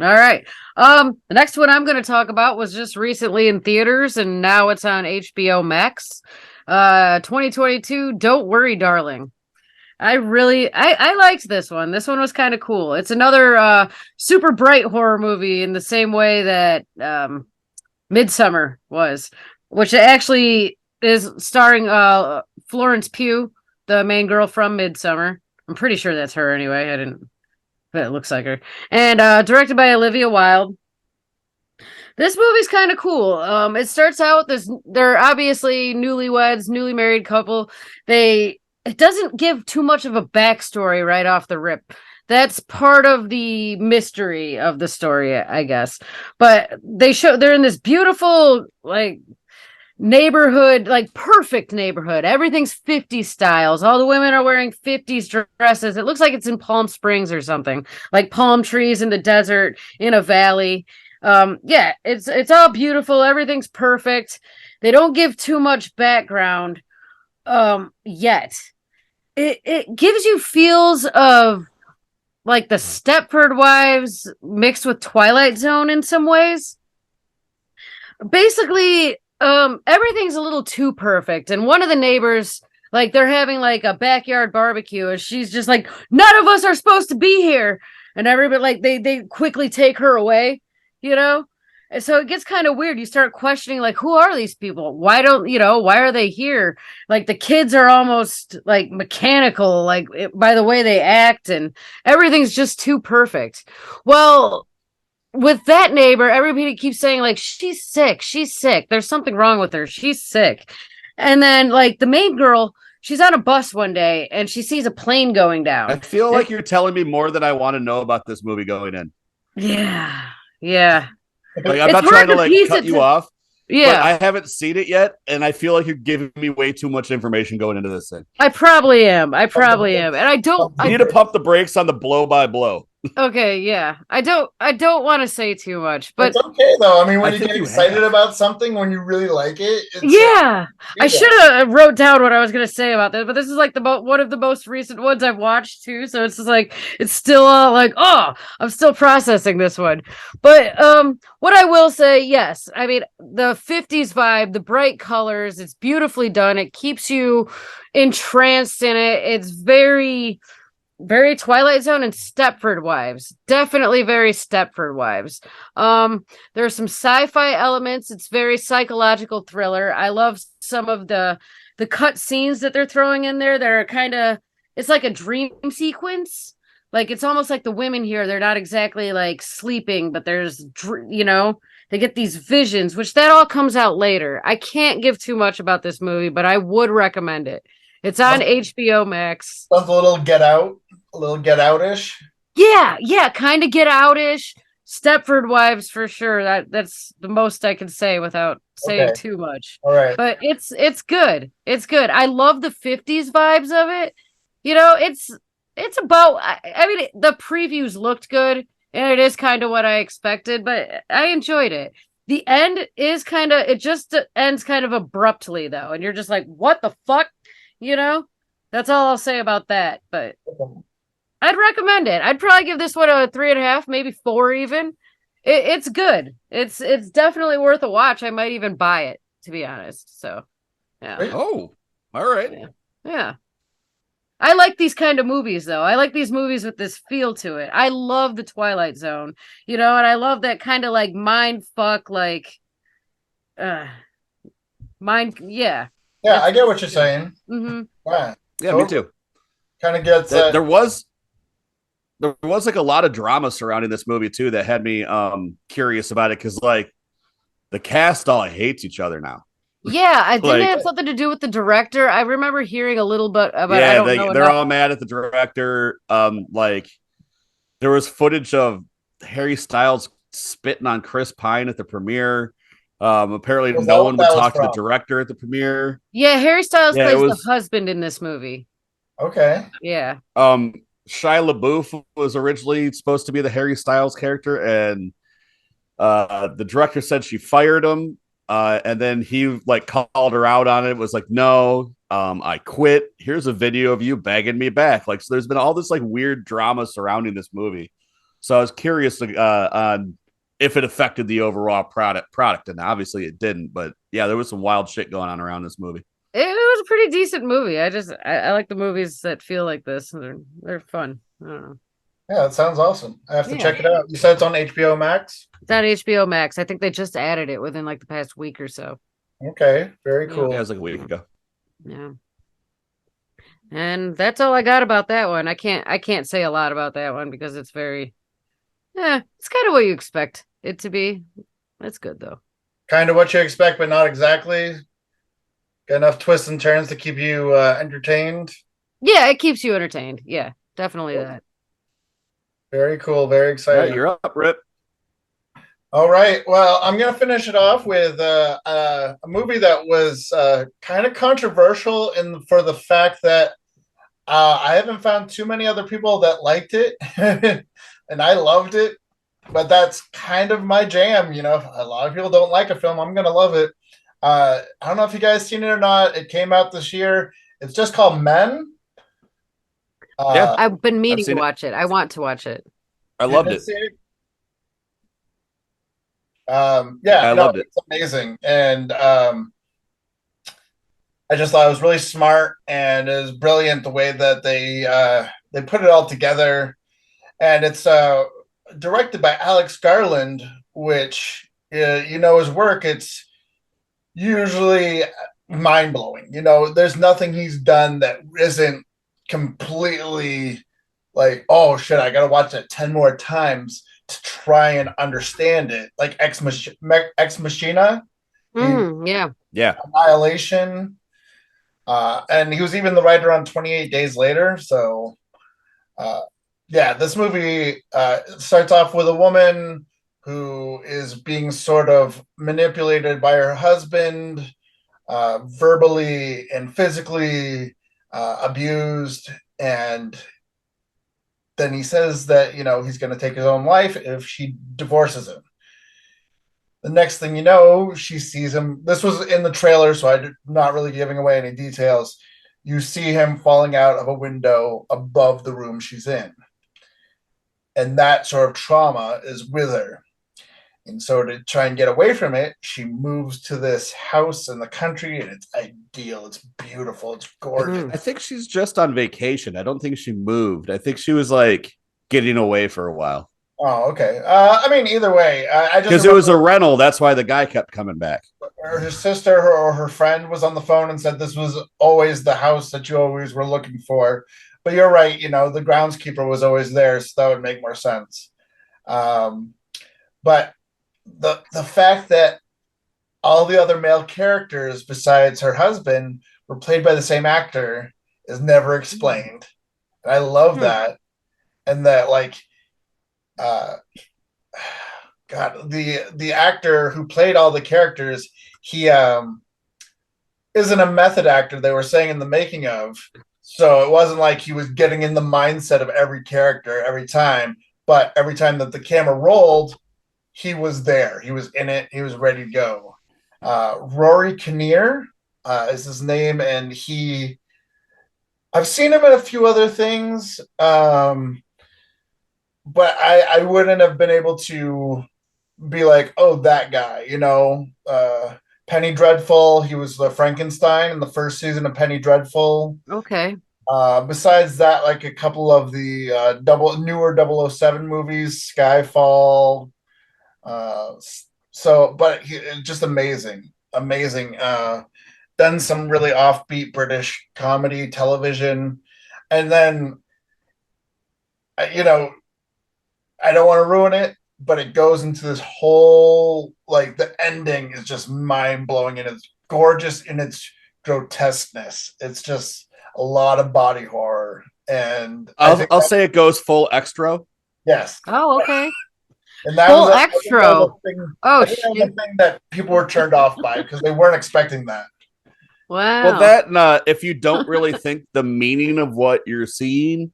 All right. The next one I'm going to talk about was just recently in theaters, and now it's on HBO Max. 2022. Don't Worry, Darling. I liked this one. This one was kind of cool. It's another super bright horror movie in the same way that Midsummer was, which actually is starring Florence Pugh, the main girl from Midsummer. I'm pretty sure that's her anyway. I didn't. But it looks like her. And directed by Olivia Wilde. This movie's kind of cool. It starts out they're obviously newlyweds, newly married couple. It doesn't give too much of a backstory right off the rip. That's part of the mystery of the story, I guess. But they're in this beautiful, like, neighborhood, like perfect neighborhood. Everything's 50s styles. All the women are wearing 50s dresses. It looks like it's in Palm Springs or something, like palm trees in the desert in a valley. Yeah, it's all beautiful. Everything's perfect. They don't give too much background yet. It gives you feels of like the Stepford Wives mixed with Twilight Zone in some ways. basically, everything's a little too perfect. And one of the neighbors, like, they're having like a backyard barbecue, and she's just like, none of us are supposed to be here. And everybody, like, they quickly take her away, you know? And so it gets kind of weird. You start questioning, like, who are these people? Why don't, why are they here? Like, the kids are almost like mechanical, like, by the way they act, and everything's just too perfect. Well, with that neighbor, everybody keeps saying, like, she's sick. She's sick. There's something wrong with her. She's sick. And then, like, the main girl, she's on a bus one day and she sees a plane going I down. feel like you're telling me more than I want to know about this movie going in. Yeah. Yeah. Like, I'm It's not hard trying to to like piece cut it you to- off, but Yeah. I haven't seen it yet, and I feel like you're giving me way too much information going into this thing. I probably am. I probably am. And I don't. You need to pump the brakes on the blow by blow. Okay, yeah. I don't want to say too much, but It's okay though. I mean, when I you think get you excited have. about something, when you really like it, it's yeah. I do should have wrote down what I was going to say about this, but this is like one of the most recent ones I've watched too, so it's just like it's still like, oh, I'm still processing this one. But what I will say, yes. I mean, the 50s vibe, the bright colors, it's beautifully done. It keeps you entranced in it. It's very Twilight Zone and Stepford Wives. Definitely very Stepford Wives. There are some sci-fi elements. It's very psychological thriller. I love some of the cut scenes that they're throwing in there. They're kind of, it's like a dream sequence. Like, it's almost like the women here, they're not exactly like sleeping, but there's, they get these visions, which that all comes out later. I can't give too much about this movie, but I would recommend it. It's on HBO Max. sounds a little get out-ish. Yeah, kind of Get Out-ish. Stepford Wives for sure. That's the most I can say without saying too much. All right. But it's good. It's good. I love the 50s vibes of it. It's about, I mean, the previews looked good and it is kind of what I expected, but I enjoyed it. The end is it just ends kind of abruptly though. And you're just like, what the fuck? That's all I'll say about that. But I'd recommend it. I'd probably give this one a 3.5, maybe 4 even. It's good. It's definitely worth a watch. I might even buy it, to be honest. So, yeah. Oh, all right. Yeah. I like these kind of movies, though. I like these movies with this feel to it. I love the Twilight Zone, and I love that kind of like mind fuck, like, mind. Yeah. Yeah, I get what you're saying. Mm-hmm. Yeah, me too. Kind of gets there was like a lot of drama surrounding this movie too that had me curious about it, because like the cast all hates each other now. Yeah, I think Like, it had something to do with the director. I remember hearing a little bit about. yeah, I don't know. They're all mad at the director. Like, there was footage of Harry Styles spitting on Chris Pine at the premiere. Apparently, no one would talk to the director at the premiere. Yeah, Harry Styles plays the husband in this movie. Okay. Yeah. Shia LaBeouf was originally supposed to be the Harry Styles character, and the director said she fired him. And then he like called her out on it. It was like, no, I quit. Here's a video of you begging me back. Like, so there's been all this like weird drama surrounding this movie. So I was curious on if it affected the overall product, and obviously it didn't. But yeah, there was some wild shit going on around this movie. It was a pretty decent movie. I like the movies that feel like this. They're fun. I don't know. Yeah, that sounds awesome. I have to check it out. You said it's on HBO Max? It's on HBO Max. I think they just added it within like the past week or so. Okay, very cool. Yeah, it was like a week ago. Yeah. And that's all I got about that one. I can't say a lot about that one because it's very, it's kind of what you expect it to be. That's good though. Kind of what you expect, but not exactly. Got enough twists and turns to keep you entertained. Yeah, it keeps you entertained. Yeah, definitely that. Very cool. Very exciting. Yeah, you're up, Rip. All right. Well, I'm going to finish it off with a movie that was kind of controversial for the fact that I haven't found too many other people that liked it, and I loved it. But that's kind of my jam. A lot of people don't like a film. I'm going to love it. I don't know if you guys seen it or not. It came out this year. It's just called Men. Yeah, I've been meaning to watch it. I want to watch it. I loved it. Yeah, I no, loved it. it's amazing. And I just thought it was really smart and it was brilliant the way that they put it all together. And it's directed by Alex Garland, which his work. It's usually mind blowing. There's nothing he's done that isn't completely like, oh shit, I gotta watch it 10 more times to try and understand it. Like Ex Machina, Yeah. Yeah. Annihilation, and he was even the writer on 28 Days Later. So, uh, yeah, this movie starts off with a woman who is being sort of manipulated by her husband, verbally and physically abused, and then he says that he's going to take his own life if she divorces him. The next thing you know, she sees him. This was in the trailer, so I'm not really giving away any details. You see him falling out of a window above the room she's in. And that sort of trauma is with her. And so to try and get away from it, she moves to this house in the country, and it's ideal. It's beautiful. It's gorgeous. I think she's just on vacation. I don't think she moved. I think she was like getting away for a while. Oh, okay. I mean, either way, I just Because it was a rental. That's why the guy kept coming back. her sister or her friend was on the phone and said this was always the house that you always were looking for. But you're right. The groundskeeper was always there, so that would make more sense. But the fact that all the other male characters besides her husband were played by the same actor is never explained. And I love that. And that, like, God, the actor who played all the characters, he isn't a method actor, they were saying in the making of. So it wasn't like he was getting in the mindset of every character every time, but every time that the camera rolled, he was there. He was in it. He was ready to go. Rory Kinnear is his name, and I've seen him in a few other things, but I wouldn't have been able to be like, oh, that guy, Penny Dreadful. He was the Frankenstein in the first season of Penny Dreadful. Okay. Besides that, like a couple of the newer 007 movies, Skyfall. But just amazing. Done some really offbeat British comedy television, and then I don't want to ruin it, but it goes into this whole, like, the ending is just mind blowing and it's gorgeous in its grotesqueness. It's just a lot of body horror, and I'll say it goes full extra. yes. Oh, okay. And that Full was extra. Oh, shit. The thing that people were turned off by because they weren't expecting that. Wow. Well, that if you don't really think the meaning of what you're seeing,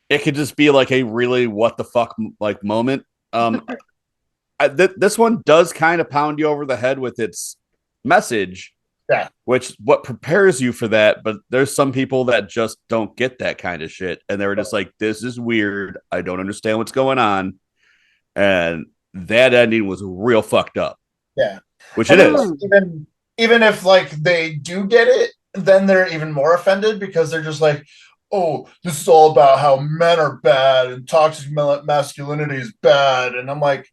it could just be like a really what the fuck like moment. This one does kind of pound you over the head with its message, yeah. Which what prepares you for that. But there's some people that just don't get that kind of shit, and they were just like, "This is weird. I don't understand what's going on." And that ending was real fucked up. Yeah, which it is. Even if like they do get it, then they're even more offended because they're just like, oh, this is all about how men are bad and toxic masculinity is bad. And I'm like,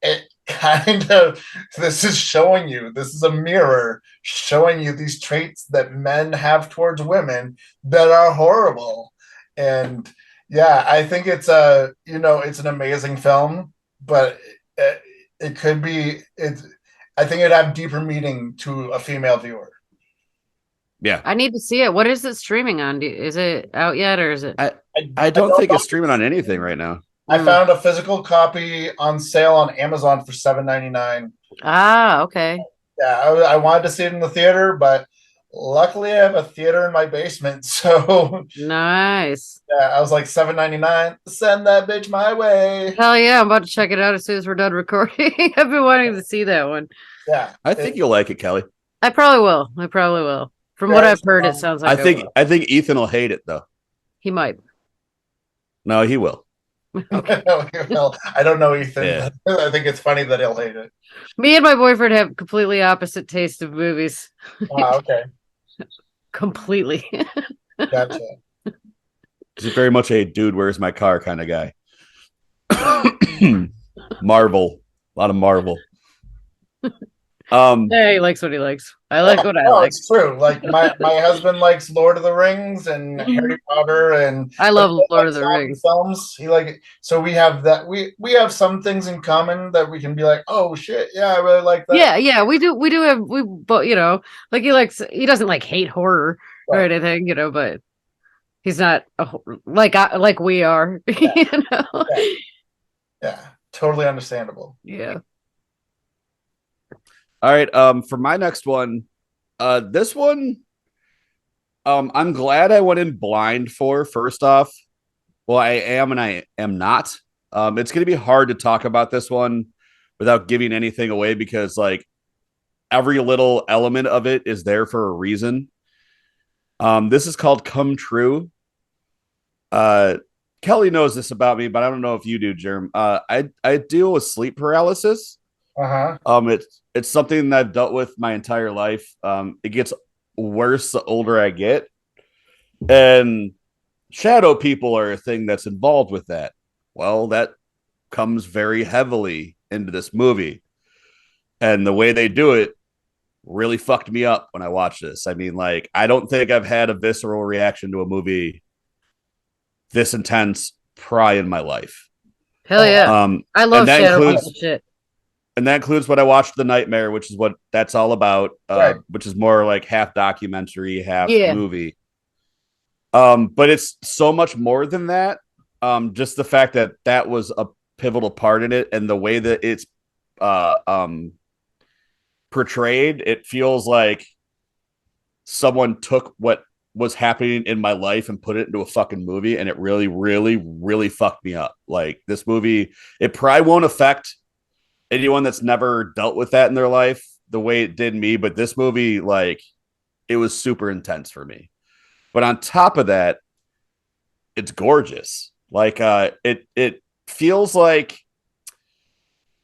it kind of, this is showing you, this is a mirror showing you these traits that men have towards women that are horrible. And yeah, I think it's it's an amazing film, but it could be, I think it'd have deeper meaning to a female viewer. Yeah, I need to see it. What is it streaming on? Is it out yet, or is it? I don't think it's streaming on anything right now. I found a physical copy on sale on Amazon for $7.99. Ah, okay. Yeah, I wanted to see it in the theater, but luckily I have a theater in my basement, so nice. Yeah, I was like $7.99. Send that bitch my way. Hell yeah! I'm about to check it out as soon as we're done recording. I've been wanting to see that one. Yeah, I think you'll like it, Kelly. I probably will. From what I've heard, it sounds like I think Ethan will hate it though. He might. No, he will. Okay. Well, I don't know Ethan. Yeah. I think it's funny that he'll hate it. Me and my boyfriend have completely opposite taste of movies. Okay, Completely. gotcha. He's very much a dude, where's my car kind of guy. Marvel. A lot of Marvel. Yeah, he likes what he likes. I like what I Oh, like. it's true. Like my husband likes Lord of the Rings and Harry Potter, and I but love he doesn't Lord like of the zombie Rings. films. He like so we have that we have some things in common that we can be like, oh shit, yeah, I really like that. Yeah, we do have but like he doesn't like hate horror or Right. anything, but he's not like we are, Yeah, yeah, yeah. Totally understandable. Yeah. All right. For my next one, this one, I'm glad I went in blind for. First off, well, I am and I am not. It's going to be hard to talk about this one without giving anything away because like every little element of it is there for a reason. This is called Come True. Uh, Kelly knows this about me, but I don't know if you do, Germ. I deal with sleep paralysis. Uh-huh. It's something that I've dealt with my entire life. It gets worse the older I get, and shadow people are a thing that's involved with that. Well, that comes very heavily into this movie, and the way they do it really fucked me up when I watched this. I mean, like, I don't think I've had a visceral reaction to a movie this intense probably in my life. Hell Oh, yeah. I And love that shadow people includes shit. what I watched The Nightmare, which is what that's all about, right. which is more like half documentary, half Yeah. movie. But it's so much more than that. Just the fact that that was a pivotal part in it, and the way that it's uh, um, portrayed, it feels like someone took what was happening in my life and put it into a fucking movie, and it really, really, really fucked me up. Like this movie, it probably won't affect anyone that's never dealt with that in their life the way it did me, but this movie, like, it was super intense for me. But on top of that, it's gorgeous. Like, it feels like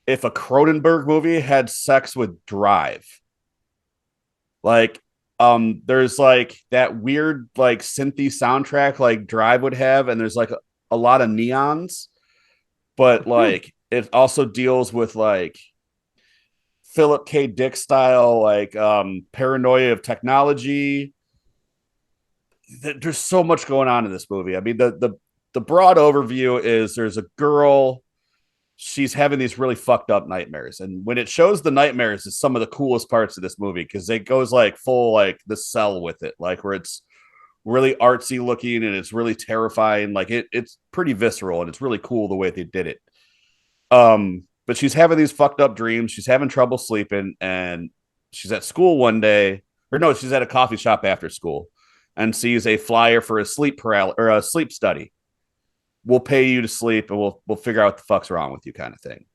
if a Cronenberg movie had sex with Drive. Like, there's like that weird like synthy soundtrack like Drive would have, and there's like a lot of neons, but like it also deals with like Philip K. Dick style, like paranoia of technology. There's so much going on in this movie. I mean, the broad overview is there's a girl, she's having these really fucked up nightmares, and when it shows the nightmares is some of the coolest parts of this movie because it goes like full like The Cell with it, like where it's really artsy looking and it's really terrifying. Like it's pretty visceral and it's really cool the way they did it. But she's having these fucked up dreams. She's having trouble sleeping, and she's at school one day, or no, she's at a coffee shop after school, and sees a flyer for a a sleep study. We'll pay you to sleep, and we'll figure out what the fuck's wrong with you, kind of thing.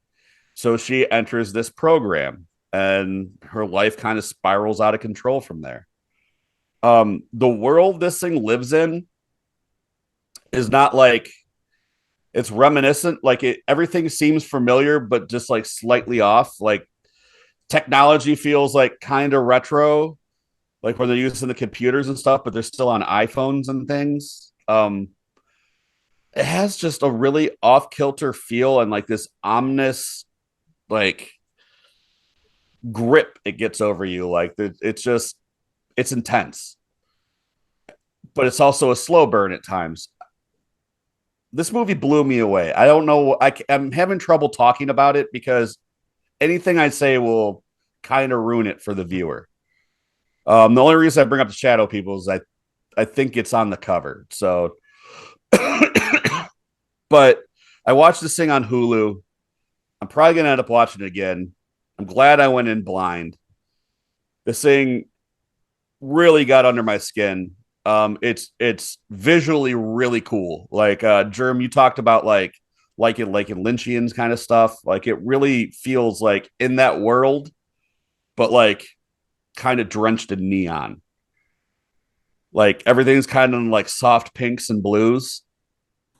So she enters this program, and her life kind of spirals out of control from there. The world this thing lives in is not like it's reminiscent, like everything seems familiar but just like slightly off. Like technology feels like kind of retro, like where they're using the computers and stuff, but they're still on iPhones and things. It has just a really off kilter feel and like this ominous like grip it gets over you. Like it's intense, but it's also a slow burn at times. This movie blew me away. I don't know. I'm having trouble talking about it because anything I say will kind of ruin it for the viewer. The only reason I bring up the shadow people is I think it's on the cover. So, but I watched this thing on Hulu. I'm probably gonna end up watching it again. I'm glad I went in blind. This thing really got under my skin. It's visually really cool. Like Germ, you talked about like in Lynchians kind of stuff. Like it really feels like in that world, but like kind of drenched in neon. Like everything's kind of like soft pinks and blues.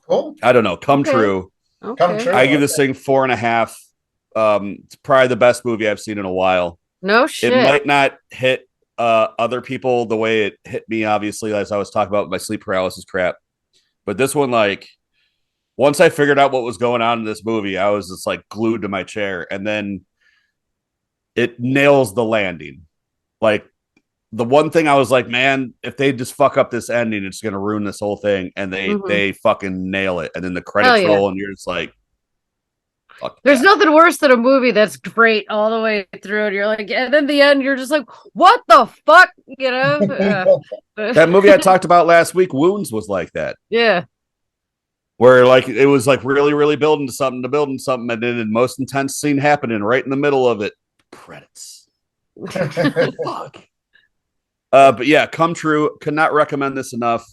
Cool. I don't know. Come Okay. True. Come Okay. true. I give this thing 4.5. It's probably the best movie I've seen in a while. No It shit. might not hit other people the way it hit me, obviously, as I was talking about my sleep paralysis crap. But this one, like, once I figured out what was going on in this movie, I was just like glued to my chair. And then it nails the landing. Like, the one thing I was like, man, if they just fuck up this ending, it's gonna ruin this whole thing. And they fucking nail it. And then the credits roll, and you're just like, fuck. There's nothing worse than a movie that's great all the way through, and you're like, and then the end, you're just like, what the fuck, you know? That movie I talked about last week, Wounds, was like that. Yeah. Where like it was like really, really building to something, and then the most intense scene happening right in the middle of it. Credits. Fuck. But yeah, Come True. Could not recommend this enough.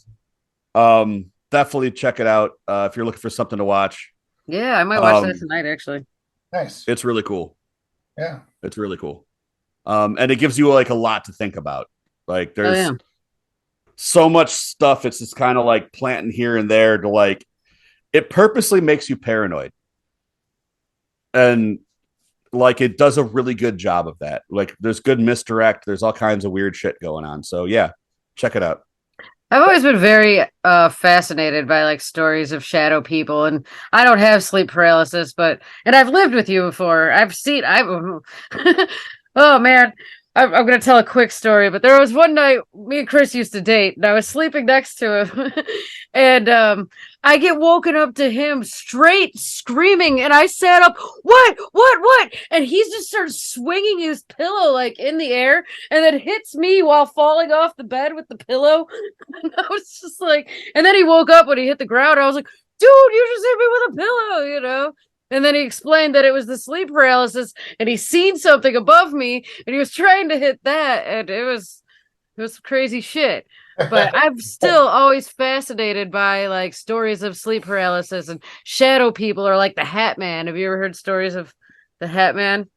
Definitely check it out if you're looking for something to watch. Yeah, I might watch that tonight, actually. Nice. It's really cool. Yeah. It's really cool. And it gives you like a lot to think about. Like there's so much stuff. It's just kind of like planting here and there to like, it purposely makes you paranoid. And like it does a really good job of that. Like there's good misdirect. There's all kinds of weird shit going on. So yeah, check it out. I've always been very fascinated by like stories of shadow people, and I don't have sleep paralysis, and I've lived with you before. Oh man, I'm gonna tell a quick story, but there was one night me and Chris used to date, and I was sleeping next to him, and I get woken up to him straight screaming, and I sat up, what? And he just starts swinging his pillow like in the air, and then hits me while falling off the bed with the pillow. And I was just like, and then he woke up when he hit the ground. I was like, dude, you just hit me with a pillow, you know? And then he explained that it was the sleep paralysis, and he seen something above me, and he was trying to hit that, and it was crazy shit. But I'm still always fascinated by like stories of sleep paralysis and shadow people, or like the Hat Man. Have you ever heard stories of the Hat Man?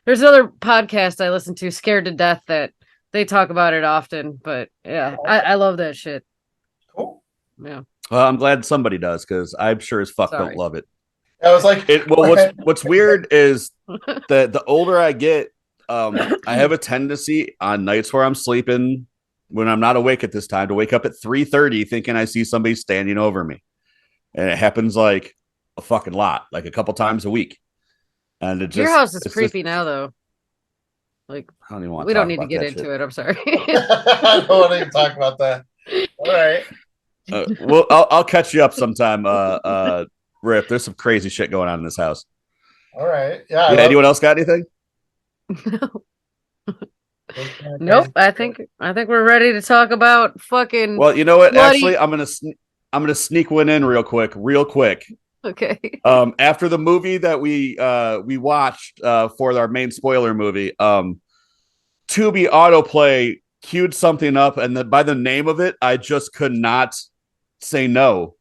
There's another podcast I listen to, Scared to Death, that they talk about it often. But yeah, I love that shit. Cool. Yeah. Well, I'm glad somebody does because I'm sure as fuck don't love it. I was like, what's weird is that the older I get, I have a tendency on nights where I'm sleeping when I'm not awake at this time to wake up at 3:30 thinking I see somebody standing over me, and it happens like a fucking lot, like a couple times a week. And it just, your house is creepy now, though. Like, I don't even want. We don't need to get into it. I'm sorry. I don't want to even talk about that. All right. Well, I'll catch you up sometime. Rip, there's some crazy shit going on in this house. All right. Yeah. Anyone else got anything? Nope. I think we're ready to talk about fucking. Well, you know what? bloody... Actually, I'm gonna sneak one in real quick. Okay. After the movie that we watched for our main spoiler movie, Tubi autoplay queued something up, and then by the name of it, I just could not say no.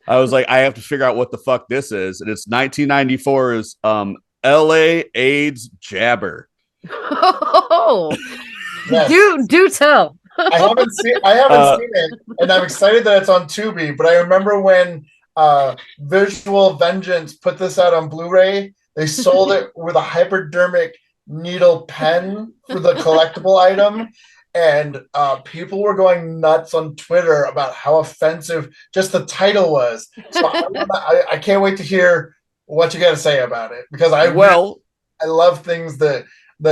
I was like, I have to figure out what the fuck this is, and it's 1994's L.A. AIDS Jabber. Oh, yes. do tell. I haven't seen it, and I'm excited that it's on Tubi. But I remember when Visual Vengeance put this out on Blu-ray, they sold it with a hypodermic needle pen for the collectible item. And people were going nuts on Twitter about how offensive just the title was. So I can't wait to hear what you got to say about it, because I love things that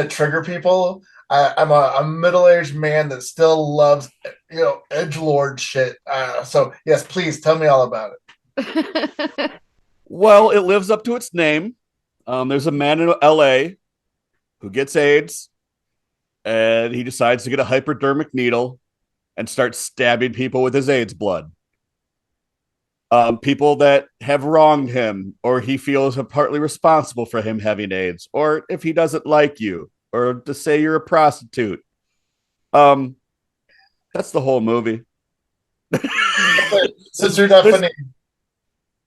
trigger people. I'm a middle-aged man that still loves edgelord shit. So yes, please tell me all about it. Well, it lives up to its name. There's a man in L.A. who gets AIDS. And he decides to get a hypodermic needle and start stabbing people with his AIDS blood. People that have wronged him, or he feels are partly responsible for him having AIDS, or if he doesn't like you, or to say you're a prostitute. That's the whole movie. Since you're not funny.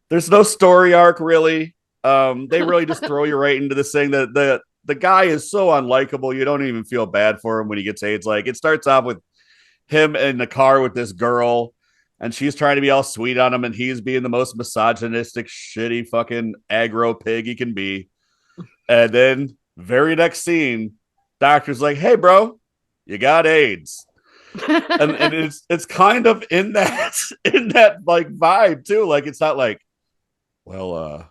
There's no story arc, really. They really just throw you right into this thing that the guy is so unlikable. You don't even feel bad for him when he gets AIDS. Like, it starts off with him in the car with this girl, and she's trying to be all sweet on him, and he's being the most misogynistic, shitty fucking aggro pig he can be. And then, very next scene, doctor's like, "Hey, bro, you got AIDS." And it's kind of in that like vibe too. Like, it's not like, well,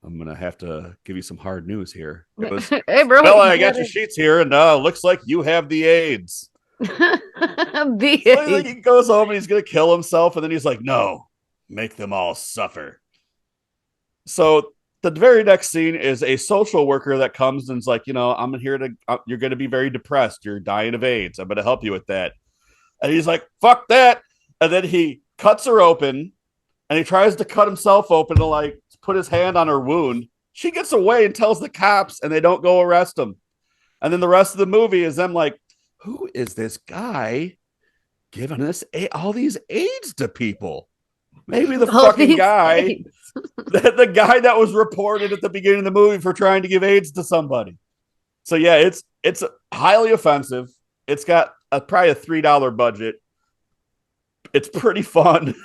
I'm gonna have to give you some hard news here. It was, hey, bro. well, I got your sheets here, and looks like you have the AIDS. The Like, he goes home and he's gonna kill himself, and then he's like, "No, make them all suffer." So the very next scene is a social worker that comes and is like, I'm here to. You're gonna be very depressed. You're dying of AIDS. I'm gonna help you with that. And he's like, "Fuck that!" And then he cuts her open, and he tries to cut himself open to like put his hand on her wound. She gets away and tells the cops, and they don't go arrest him. And then the rest of the movie is them like, who is this guy giving us all these AIDS to people? Maybe the fucking guy, the guy that was reported at the beginning of the movie for trying to give AIDS to somebody. So yeah, it's highly offensive. It's got probably a $3 budget. It's pretty fun.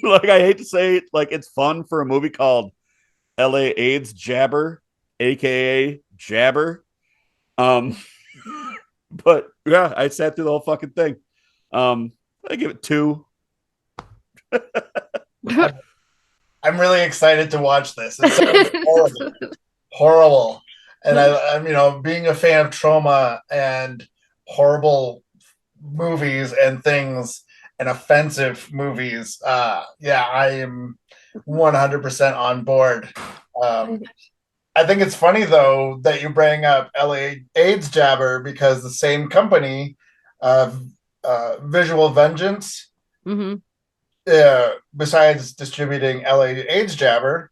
Like, I hate to say it, like, it's fun for a movie called LA AIDS Jabber, aka Jabber. But yeah, I sat through the whole fucking thing. I give it 2. I'm really excited to watch this. It sounds horrible. And I'm, being a fan of trauma and horrible movies and things and offensive movies. I am 100% on board. I think it's funny though that you bring up LA AIDS Jabber, because the same company, Visual Vengeance, besides distributing LA AIDS Jabber,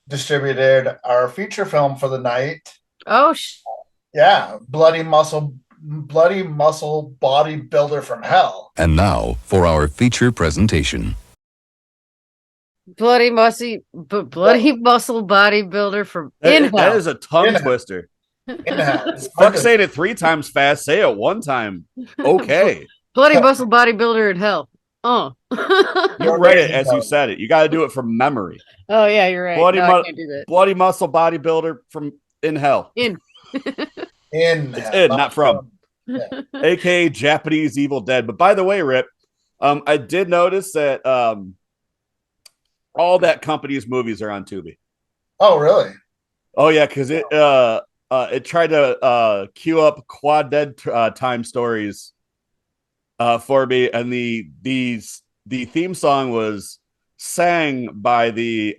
distributed our feature film for the night. Oh, yeah, Bloody Muscle Bodybuilder from Hell. And now for our feature presentation. Bloody muscle bodybuilder from In Hell. That is a tongue twister. Fuck saying it 3 times fast. Say it 1 time. Okay. Bloody muscle bodybuilder in Hell. Oh. You read it as you said it. You got to do it from memory. Oh yeah, you're right. I can't do that. Bloody muscle bodybuilder from In Hell. In it's in, not from. Yeah. AKA Japanese Evil Dead. But by the way, Rip, I did notice that all that company's movies are on Tubi. Oh, really? Oh yeah, because it tried to queue up Quad Dead time stories for me, and the theme song was sang by the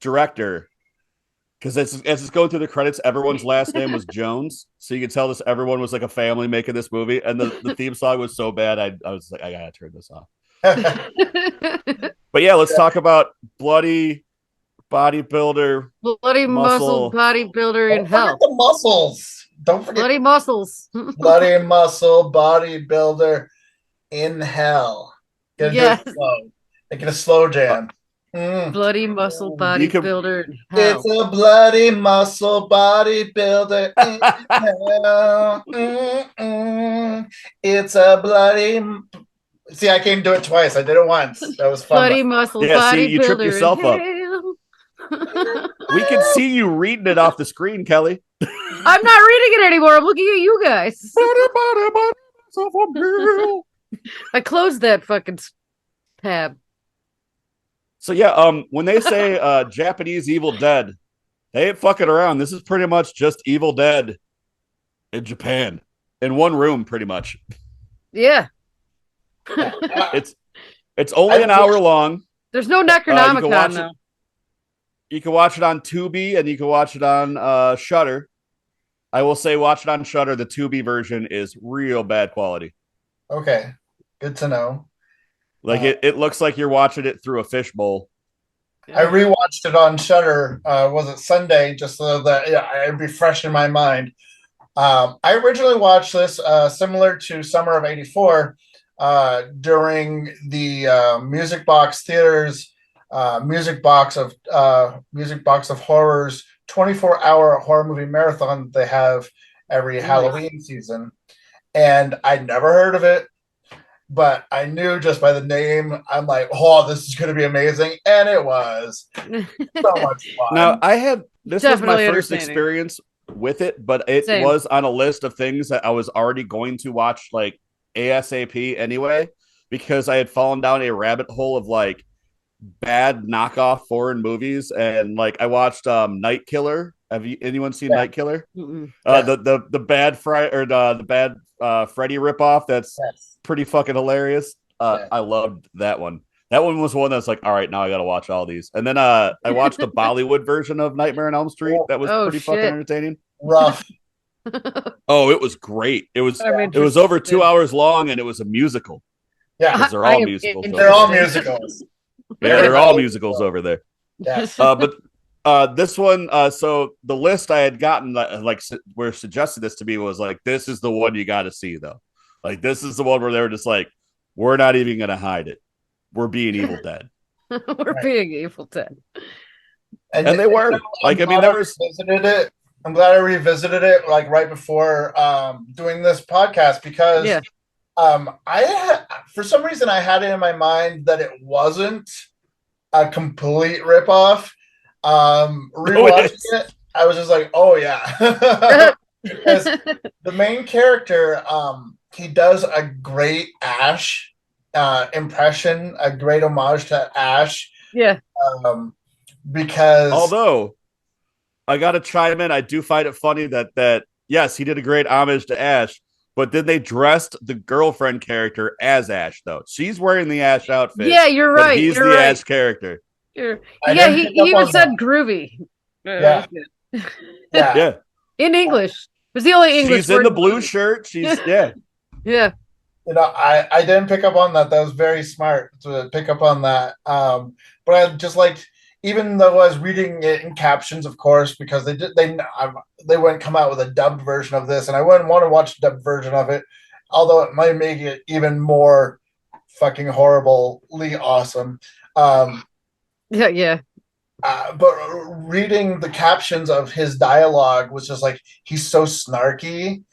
director, because as it's going through the credits, everyone's last name was Jones, so you could tell this everyone was like a family making this movie, and the theme song was so bad I was like, I gotta turn this off. But yeah, let's talk about bloody bodybuilder, bloody muscle bodybuilder in Hell. The muscles. Don't forget bloody muscles. Bloody muscle bodybuilder in Hell. Yes. Make it a slow jam. Bloody muscle bodybuilder in Hell. It's a bloody muscle bodybuilder in Hell. It's a bloody. See, I can't do it twice. I did it once. That was fun. Bloody muscle bodybuilder. See, you tripped yourself up. We can see you reading it off the screen, Kelly. I'm not reading it anymore. I'm looking at you guys. I closed that fucking tab. So yeah, when they say Japanese Evil Dead, they ain't fucking around. This is pretty much just Evil Dead in Japan, in one room, pretty much. Yeah. It's only an hour long. There's no Necronomicon though. You can watch it on Tubi and you can watch it on Shudder. I will say, watch it on Shudder. The Tubi version is real bad quality. Okay, good to know. Like it looks like you're watching it through a fishbowl. I rewatched it on Shudder. Was it Sunday? Just so that it'd be fresh in my mind. I originally watched this similar to Summer of '84 during the Music Box Theaters Music Box of Horrors 24-hour horror movie marathon they have every Halloween season, and I'd never heard of it. but I knew just by the name, I'm like, oh, this is going to be amazing. And it was so much fun. Now, this was my Definitely first entertaining. experience with it, but it Same. was on a list of things that I was already going to watch like ASAP anyway, because I had fallen down a rabbit hole of like bad knockoff foreign movies, and like I watched Night Killer. Have anyone seen Night Killer? Mm-mm. Yes. The bad the bad Freddy ripoff. That's Yes. pretty fucking hilarious. Yeah. I loved that one. That one was one that's like, all right, now I got to watch all these. And then I watched the Bollywood version of Nightmare on Elm Street. That was Oh, pretty fucking shit. entertaining. Rough. Oh, it was great. It was I'm it was over interested. 2 hours long, and it was a musical. Yeah. Because they're I all am musicals. They're all interested. musicals. Yeah, they're all musicals over there. Yes. But this one, so the list I had gotten, like, where suggested this to me was like, this is the one you got to see, though. Like, this is the one where they were just like, we're not even going to hide it. We're being Evil Dead. We're being Evil Dead. And they were. Like, I mean, there was. I'm glad I revisited it like right before doing this podcast because Yeah. For some reason I had it in my mind that it wasn't a complete ripoff. Rewatching it, I was just like, oh yeah. Because the main character, he does a great Ash impression, a great homage to Ash. Yeah. Because Although I gotta chime in, I do find it funny that yes, he did a great homage to Ash, but then they dressed the girlfriend character as Ash, though. She's wearing the Ash outfit. Yeah, you're but right. He's You're the right. Ash character. Yeah, he even said groovy. Yeah. Yeah. In English. It was the only English She's in word. the blue shirt. She's yeah. Yeah. You know, I didn't pick up on that. That was very smart to pick up on that. But I just liked, even though I was reading it in captions, of course, because they wouldn't come out with a dubbed version of this, and I wouldn't want to watch a dubbed version of it, although it might make it even more fucking horribly awesome. Yeah. But reading the captions of his dialogue was just like, he's so snarky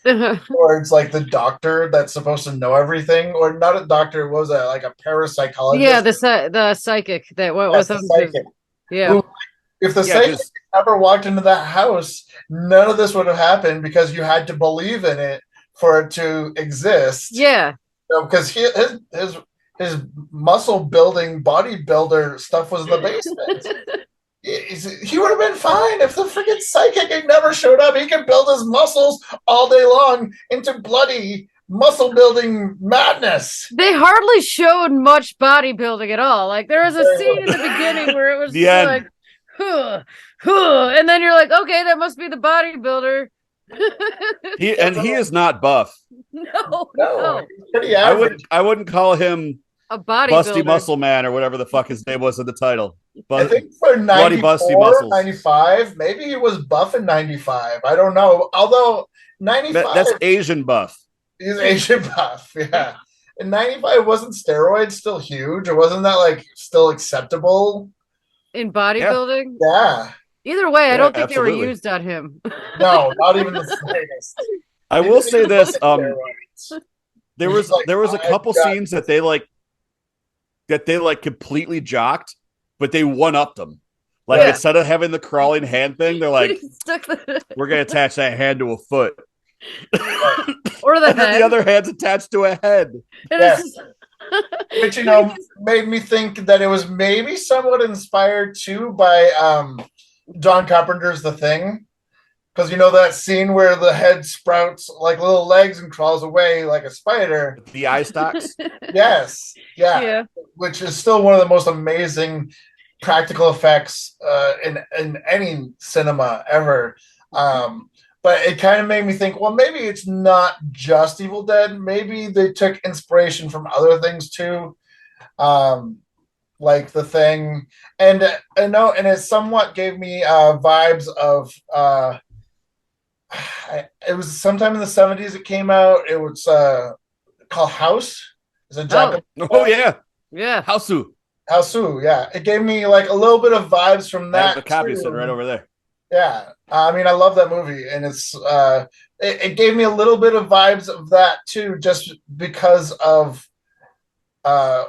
towards like the doctor that's supposed to know everything, or not a doctor. What was that, like a parapsychologist? Yeah, the psychic that what was the psychic. Yeah. Who, if the psychic ever walked into that house, none of this would have happened because you had to believe in it for it to exist. Yeah. Because his muscle building bodybuilder stuff was in the basement. He would have been fine if the freaking psychic had never showed up. He could build his muscles all day long into bloody muscle building madness. They hardly showed much bodybuilding at all. Like there was a scene in the beginning where it was just like, and then you're like, okay, that must be the bodybuilder. He is not buff. No. He's pretty average. I wouldn't call him a bodybuilder. Busty Muscle Man or whatever the fuck his name was in the title. I think for 94, 95, maybe he was buff in 95. I don't know. Although 95, that's Asian buff. He's Asian buff, yeah. In 95, wasn't steroids still huge, or wasn't that like still acceptable in bodybuilding? Yeah. Either way, I don't think absolutely. they were used on him. No, not even the slightest. I will say this: there was a couple scenes that they completely jocked, but they one-upped them. Like instead of having the crawling hand thing, they're like, we're gonna attach that hand to a foot. Or the and then the other hand's attached to a head. Yes. Which made me think that it was maybe somewhat inspired too by John Carpenter's The Thing. Because that scene where the head sprouts like little legs and crawls away like a spider. The eye stalks. Yes. Yeah. Which is still one of the most amazing practical effects in any cinema ever. But it kind of made me think, well, maybe it's not just Evil Dead. Maybe they took inspiration from other things too, like The Thing. And it somewhat gave me vibes of. It was sometime in the 70s it came out. It was called House. It's a Japanese. Oh yeah. Hausu, yeah. It gave me like a little bit of vibes from that. I have the copy sitting right over there. Yeah. I mean, I love that movie, and it's it gave me a little bit of vibes of that too, just because of I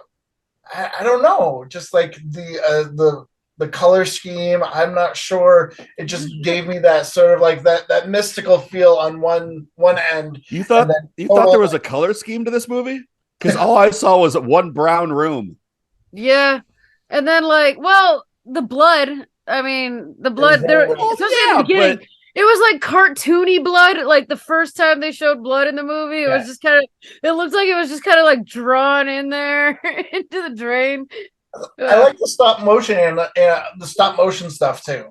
don't know, just like the color scheme. I'm not sure. It just gave me that sort of like that mystical feel on one end. You And thought then you thought total, there was a color scheme to this movie? Because all I saw was one brown room. Yeah. And then like, well, the blood. I mean, the blood there, Oh, especially in yeah, the beginning. but It was like cartoony blood. Like the first time they showed blood in the movie, it was just kind of. It looked like it was just kind of like drawn in there into the drain. I like the stop motion and the stop motion stuff too.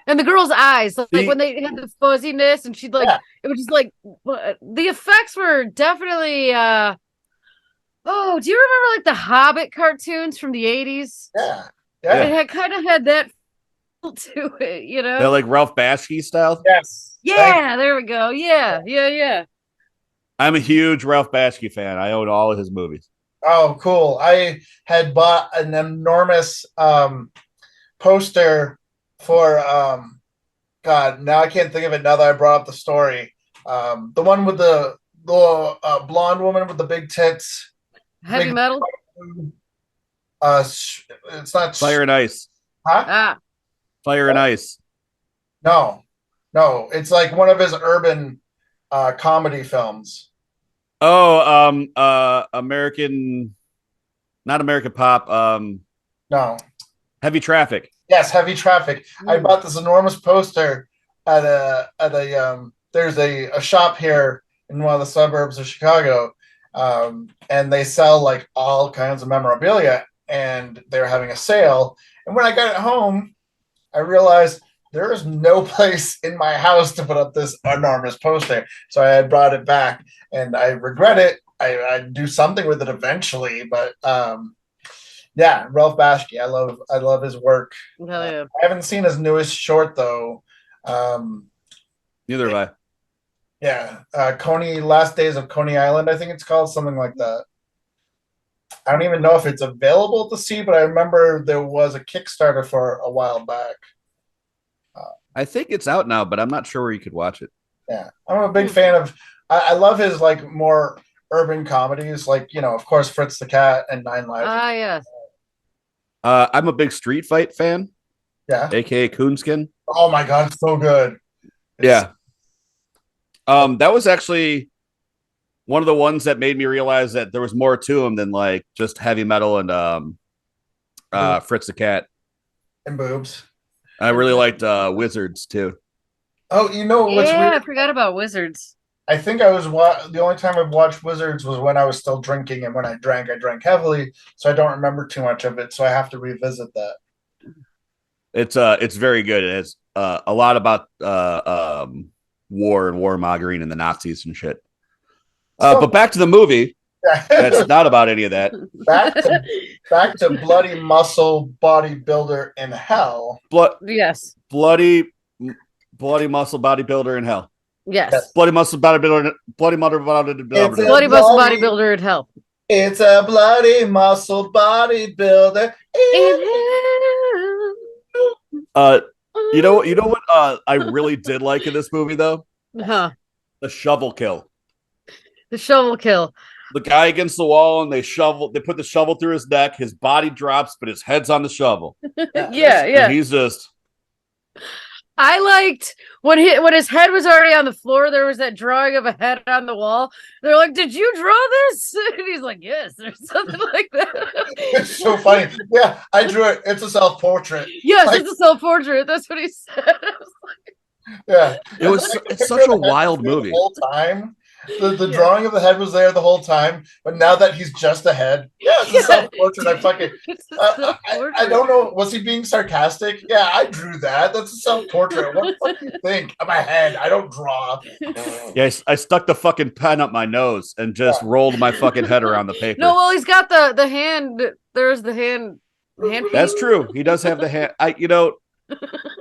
And the girl's eyes, like See, when they had the fuzziness, and she'd like, Yeah. it was just like the effects were definitely. Oh, do you remember like the Hobbit cartoons from the 80s? Yeah. Yeah. It had kind of had that feel to it, you know? they're like Ralph Bakshi style. Yes. Yeah, there we go. Yeah. I'm a huge Ralph Bakshi fan. I own all of his movies. Oh, cool. I had bought an enormous poster for God, now I can't think of it now that I brought up the story. The one with the blonde woman with the big tits. Heavy Big- metal. It's not Fire and Ice. Huh? Ah, Fire and Ice. No, it's like one of his urban comedy films. Oh, American, not American Pop. No, Heavy Traffic. yes, Heavy Traffic. I bought this enormous poster at a there's a shop here in one of the suburbs of Chicago, and they sell like all kinds of memorabilia, and they're having a sale. And when I got it home, I realized there is no place in my house to put up this enormous poster. So I had brought it back, and I regret it. I'd do something with it eventually, but yeah, Ralph Bakshi. I love his work. hell yeah. I haven't seen his newest short though. Neither have I. Yeah, Coney Last Days of Coney Island, I think it's called, something like that. I don't even know if it's available to see, but I remember there was a Kickstarter for a while back. I think it's out now, but I'm not sure where you could watch it. Yeah, I'm a big fan of. I love his like more urban comedies, like of course Fritz the Cat and Nine Lives. Ah, yes. I'm a big Street Fight fan, Yeah. aka Coonskin. Oh my god, it's so good. Yeah. That was actually one of the ones that made me realize that there was more to him than like just heavy metal and Fritz the Cat. And boobs. I really liked Wizards too. Oh, what's Yeah, I weird? forgot about Wizards. I think I was the only time I've watched Wizards was when I was still drinking, and when I drank heavily, so I don't remember too much of it. So I have to revisit that. It's very good. It has a lot about war and warmongering and the Nazis and shit. But back to the movie. That's not about any of that. back to bloody muscle bodybuilder in hell. Yes. Bloody muscle bodybuilder in hell. Yes. Bloody muscle bodybuilder. Bloody muscle bodybuilder. Bloody muscle bodybuilder in hell. It's a bloody muscle bodybuilder in hell. You know what? I really did like in this movie though. Huh. The shovel kill. The shovel kill. The guy against the wall, and they put the shovel through his neck. His body drops, but his head's on the shovel. Yeah. And he's just. I liked when his head was already on the floor. There was that drawing of a head on the wall. They're like, "Did you draw this?" And he's like, "Yes." There's something like that. It's so funny. Yeah, I drew it. It's a self-portrait. Yes, it's a self-portrait. That's what he said. Yeah, it's such a wild movie. The whole time, the drawing of the head was there the whole time, but now that he's just a head, it's a self-portrait. I don't know. Was he being sarcastic? Yeah, I drew that. That's a self-portrait. What the fuck do you think? I'm a head. I don't draw. Yes, I stuck the fucking pen up my nose and just rolled my fucking head around the paper. No, well, he's got the hand. There's the hand. That's true. He does have the hand.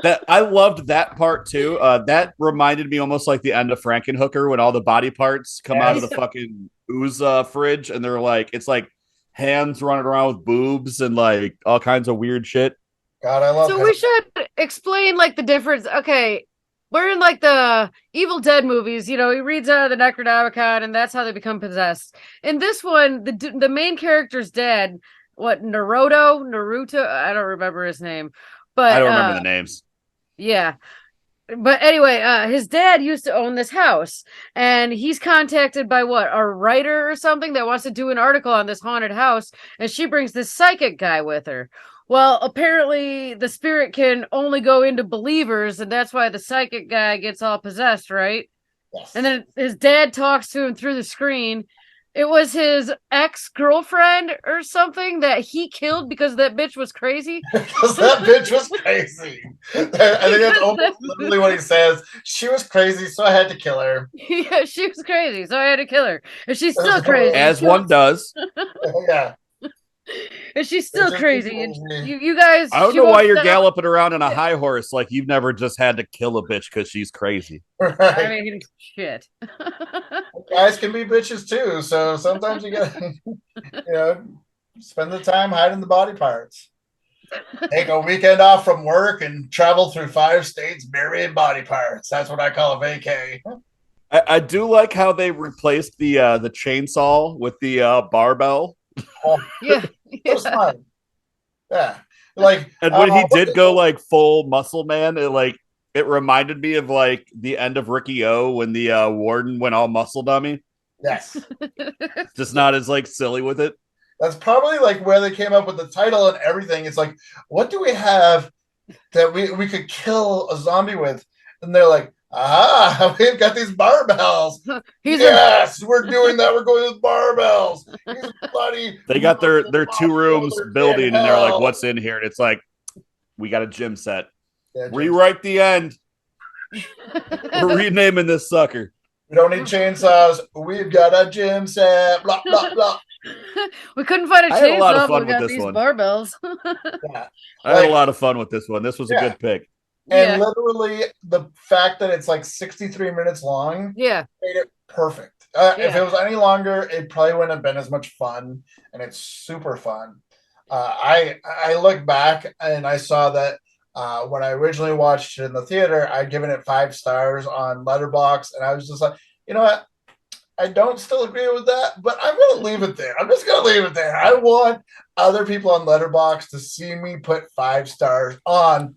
That I loved that part too. That reminded me almost like the end of Frankenhooker when all the body parts come out of the fucking ooze fridge, and they're like, it's like hands running around with boobs and like all kinds of weird shit. God, I love. So we should explain like the difference. Okay, We're in like the Evil Dead movies, he reads out of the Necronomicon, and that's how they become possessed. In this one, the main character's dad, Naruto, I don't remember his name, I but don't remember the names. yeah. But anyway, his dad used to own this house, and he's contacted by a writer or something that wants to do an article on this haunted house, and she brings this psychic guy with her. Well, apparently the spirit can only go into believers, and that's why the psychic guy gets all possessed, right? Yes. And then his dad talks to him through the screen. It was his ex-girlfriend or something that he killed because that bitch was crazy. Because that bitch was crazy. I think that's almost literally what he says. She was crazy, so I had to kill her. Yeah, she was crazy, so I had to kill her. And she's still crazy. As one does. Yeah. And she's still crazy. And you guys. I don't know why you're galloping around on a high horse like you've never just had to kill a bitch because she's crazy. Right. I mean, shit. Guys can be bitches too, so sometimes you gotta, spend the time hiding the body parts. Take a weekend off from work and travel through 5 states burying body parts. That's what I call a vacay. I do like how they replaced the chainsaw with the barbell. Oh, Yeah. so smart. Yeah. Like, and when he did go like full muscle man, it reminded me of like the end of Ricky O when the warden went all muscle dummy. Yes. Just not as like silly with it. That's probably like where they came up with the title and everything. It's like, what do we have that we could kill a zombie with? And they're like, aha, we've got these barbells. We're doing that. We're going with barbells. Bloody. They got their 2 rooms building, and they're like, what's in here? And it's like, we got a gym set. Yeah, rewrite the end. We're renaming this sucker. We don't need chainsaws. We've got a gym set. Blah, blah, blah. We couldn't find a chainsaw. I had a lot of fun with this these one. Barbells. Yeah. I had a lot of fun with this one. This was a good pick. And literally, the fact that it's like 63 minutes long made it perfect. If it was any longer, it probably wouldn't have been as much fun, and it's super fun. I look back and I saw that when I originally watched it in the theater, I'd given it 5 stars on Letterboxd, and I was just like, you know what? I don't still agree with that, but I'm going to leave it there. I'm just going to leave it there. I want other people on Letterboxd to see me put 5 stars on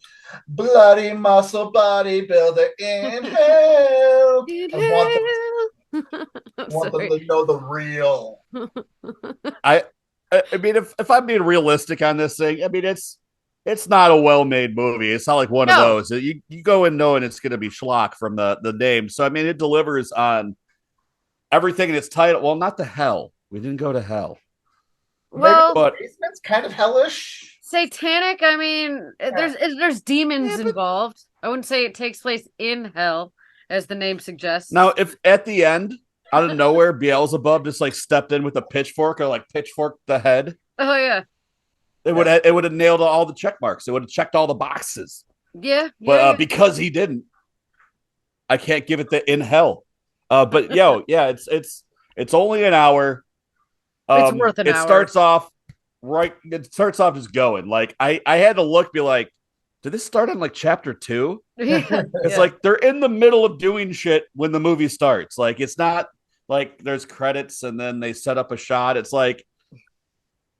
Bloody Muscle Bodybuilder in Hell. I want them to know the real. I mean, if I'm being realistic on this thing, I mean, it's not a well-made movie. It's not like one of those. You go in knowing it's going to be schlock from the name. So, I mean, it delivers on everything in its title. Well, not to hell. We didn't go to hell. Well, but basement's kind of hellish. Satanic. I mean, there's demons involved. I wouldn't say it takes place in hell, as the name suggests. Now, if at the end, out of nowhere, Beelzebub just like stepped in with a pitchfork or like pitchforked the head. Oh yeah. It would have nailed all the check marks. It would have checked all the boxes. Yeah. But because he didn't, I can't give it the in hell. But it's only an hour. It's worth an hour. It starts off just going. Like I had to look, be like, did this start on like chapter 2? It's like they're in the middle of doing shit when the movie starts. Like it's not like there's credits and then they set up a shot. It's like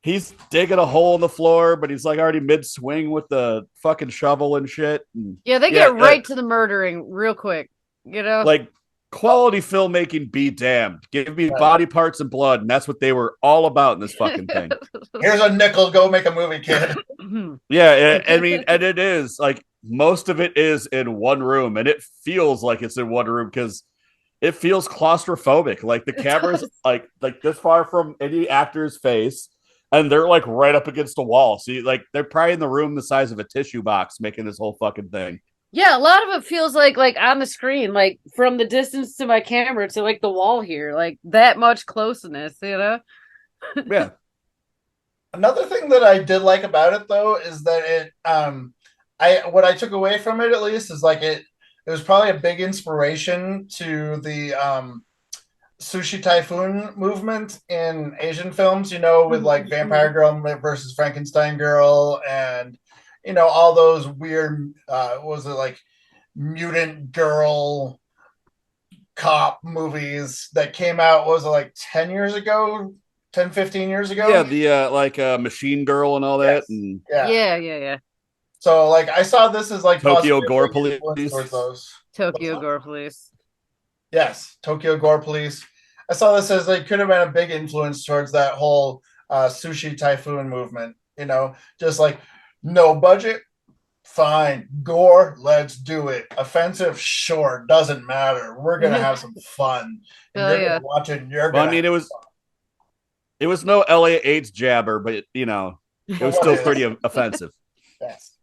he's digging a hole in the floor, but he's like already mid-swing with the fucking shovel and shit. And, they get right to the murdering real quick. Like quality filmmaking be damned. Give me body parts and blood, and that's what they were all about in this fucking thing. Here's a nickel, go make a movie, kid. I mean, and it is like most of it is in one room, and it feels like it's in one room because it feels claustrophobic. Like the camera's like this far from any actor's face, and they're like right up against a wall. So they're probably in the room the size of a tissue box making this whole fucking thing. Yeah, a lot of it feels like on the screen, like from the distance to my camera to like the wall here, like that much closeness, Yeah. Another thing that I did like about it though is that it what I took away from it at least is like it was probably a big inspiration to the Sushi Typhoon movement in Asian films, with like Vampire Girl versus Frankenstein Girl and all those weird was it like mutant girl cop movies that came out, what was it, like 10 years ago, 10, 15 years ago? Yeah, the Machine Girl and all that, Yes. and Yeah. So like I saw this as like Tokyo possibly a Gore big influence Police. towards those. Tokyo Gore Police. Yes, Tokyo Gore Police. I saw this as like could have been a big influence towards that whole sushi typhoon movement. You know, just like no budget, fine. Gore, let's do it. Offensive, sure, doesn't matter. We're gonna have some fun. And Hell you're yeah. gonna watch it. And you're well, gonna. I mean, it was no LA AIDS jabber, but you know, it was What still is? pretty offensive. Yes.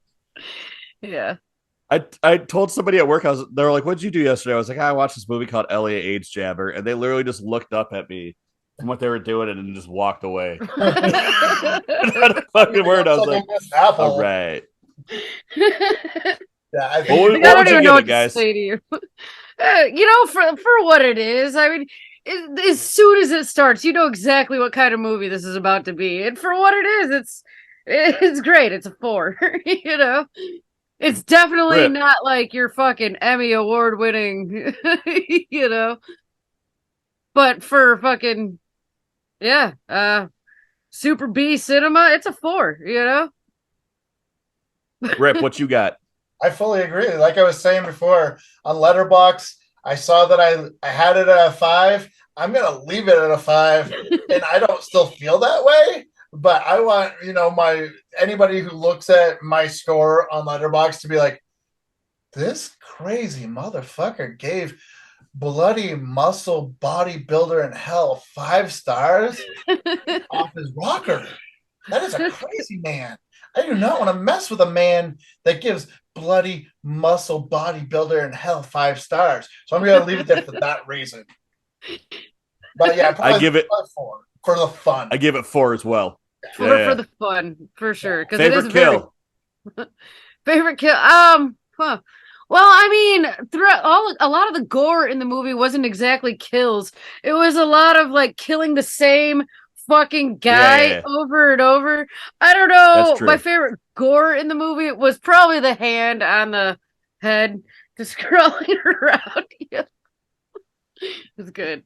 Yeah. I told somebody at work, they were like, "What'd you do yesterday?" I was like, "I watched this movie called LA AIDS Jabber," and they literally just looked up at me from what they were doing and then just walked away. Not a fucking word. I was like, Apple. "All right." Yeah, I think What would I don't you even give know it, what to guys? say to you. You know, for what it is, I mean, as soon as it starts, you know exactly what kind of movie this is about to be, and for what it is, it's great. It's a 4. You know, it's definitely Rip. not like your fucking Emmy award winning. You know, but for fucking Super B cinema, it's a 4. You know. Rip, what you got? I fully agree. Like I was saying before, on Letterbox, I saw that I had it at a 5. I'm gonna leave it at a 5, and I don't still feel that way. But I want anybody who looks at my score on Letterbox to be like, this crazy motherfucker gave bloody muscle bodybuilder in hell 5 stars off his rocker. That is a crazy man. I do not want to mess with a man that gives bloody muscle bodybuilder in hell 5 stars. So I'm going to leave it there for that reason. But yeah, I give it 4 for the fun. I give it 4 as well. For the fun, for sure. Because favorite kill. Favorite kill. Huh. Well, I mean, throughout a lot of the gore in the movie wasn't exactly kills. It was a lot of like killing the same fucking guy over and over. I don't know. My favorite gore in the movie was probably the hand on the head just crawling around. Yeah. It's good.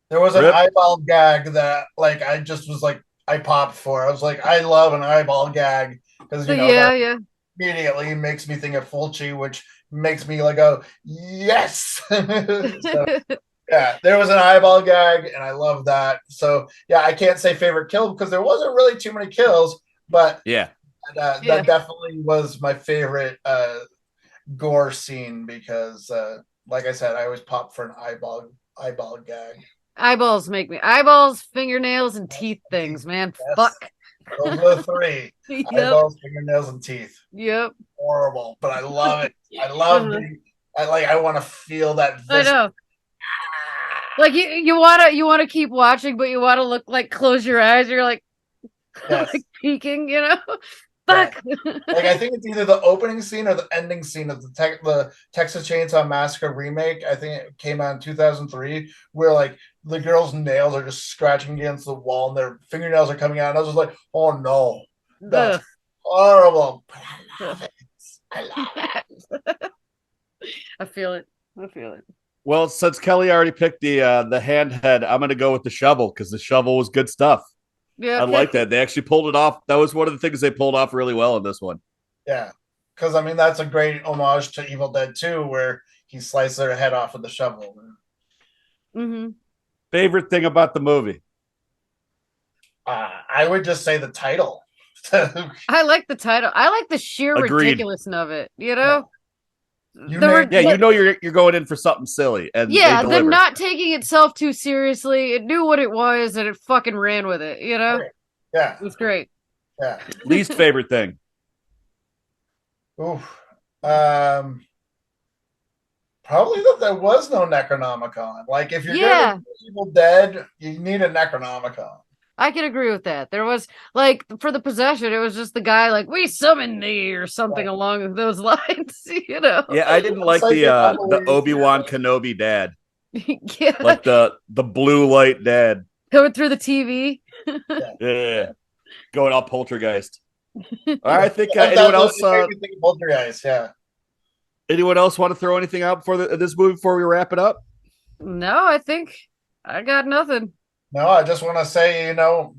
There was an eyeball gag that like I just was like I popped for. I was like, I love an eyeball gag because immediately makes me think of Fulci, which makes me like go yes. So, yeah, there was an eyeball gag, and I love that. So yeah, I can't say favorite kill because there wasn't really too many kills, but that definitely was my favorite gore scene because, like I said, I always pop for an eyeball gag. Eyeballs make me eyeballs, fingernails, and teeth things, man. Yes. Fuck. Those are the 3. Yep. Eyeballs, fingernails, and teeth. Yep. Horrible, but I love it. I love I want to feel that. I know. Like you wanna keep watching, but you wanna look like close your eyes. You're like, like peeking, you know. Fuck. Yeah. Like I think it's either the opening scene or the ending scene of the Texas Chainsaw Massacre remake. I think it came out in 2003, where like the girl's nails are just scratching against the wall and their fingernails are coming out. And I was just like, oh no, that's horrible. But I love it. I love it. I feel it. Well, since Kelly already picked the hand head, I'm going to go with the shovel because the shovel was good stuff. Yeah, I like that. They actually pulled it off. That was one of the things they pulled off really well in this one. Yeah, because I mean that's a great homage to Evil Dead 2, where he sliced their head off with the shovel. Mm-hmm. Favorite thing about the movie? I would just say the title. I like the title. I like the sheer ridiculousness of it. You know. Yeah. You're going in for something silly, and them not taking itself too seriously. It knew what it was, and it fucking ran with it. You know, yeah, it was great. Yeah. Least favorite thing. Oof. Probably that there was no Necronomicon. Like if you're going to Evil Dead, you need a Necronomicon. I can agree with that. There was like for the possession, it was just the guy like we summon thee or something along those lines, you know. Yeah, I didn't like the Obi-Wan Kenobi dad. Yeah, like the blue light dad coming through the TV. Yeah, going all poltergeist. I think anyone else? Poltergeist, yeah. Anyone else want to throw anything out for this movie before we wrap it up? No, I think I got nothing. No, I just want to say,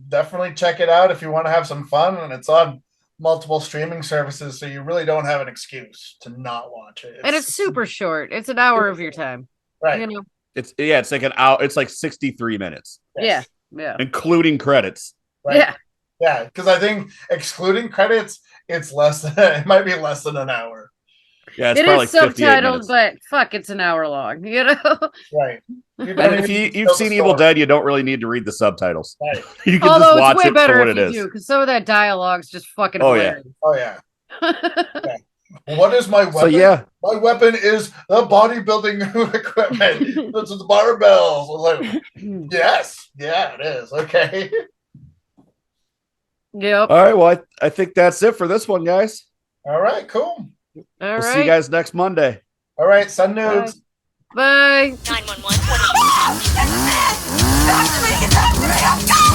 definitely check it out if you want to have some fun, and it's on multiple streaming services, so you really don't have an excuse to not watch it. And it's super short. It's an hour of your time. Right. It's like an hour. It's like 63 minutes. Yes. Yeah. Including credits. Right. Yeah. Yeah, because I think excluding credits, it might be less than an hour. Yeah, it's It probably is like 58 subtitled, minutes. but fuck, it's an hour long, Right. And if you've seen Evil Dead, you don't really need to read the subtitles. Right. You can Although just watch it's way it better for what if it you is. do, because some of that dialogue's just fucking Oh, yeah. hilarious. Oh, yeah. What is my weapon? So, yeah. My weapon is the bodybuilding equipment. This is barbells. I was like, yes. Yeah, it is. Okay. Yep. All right. Well, I think that's it for this one, guys. All right, cool. All We'll right. see you guys next Monday. All right, send nudes. Bye. 911. What are you?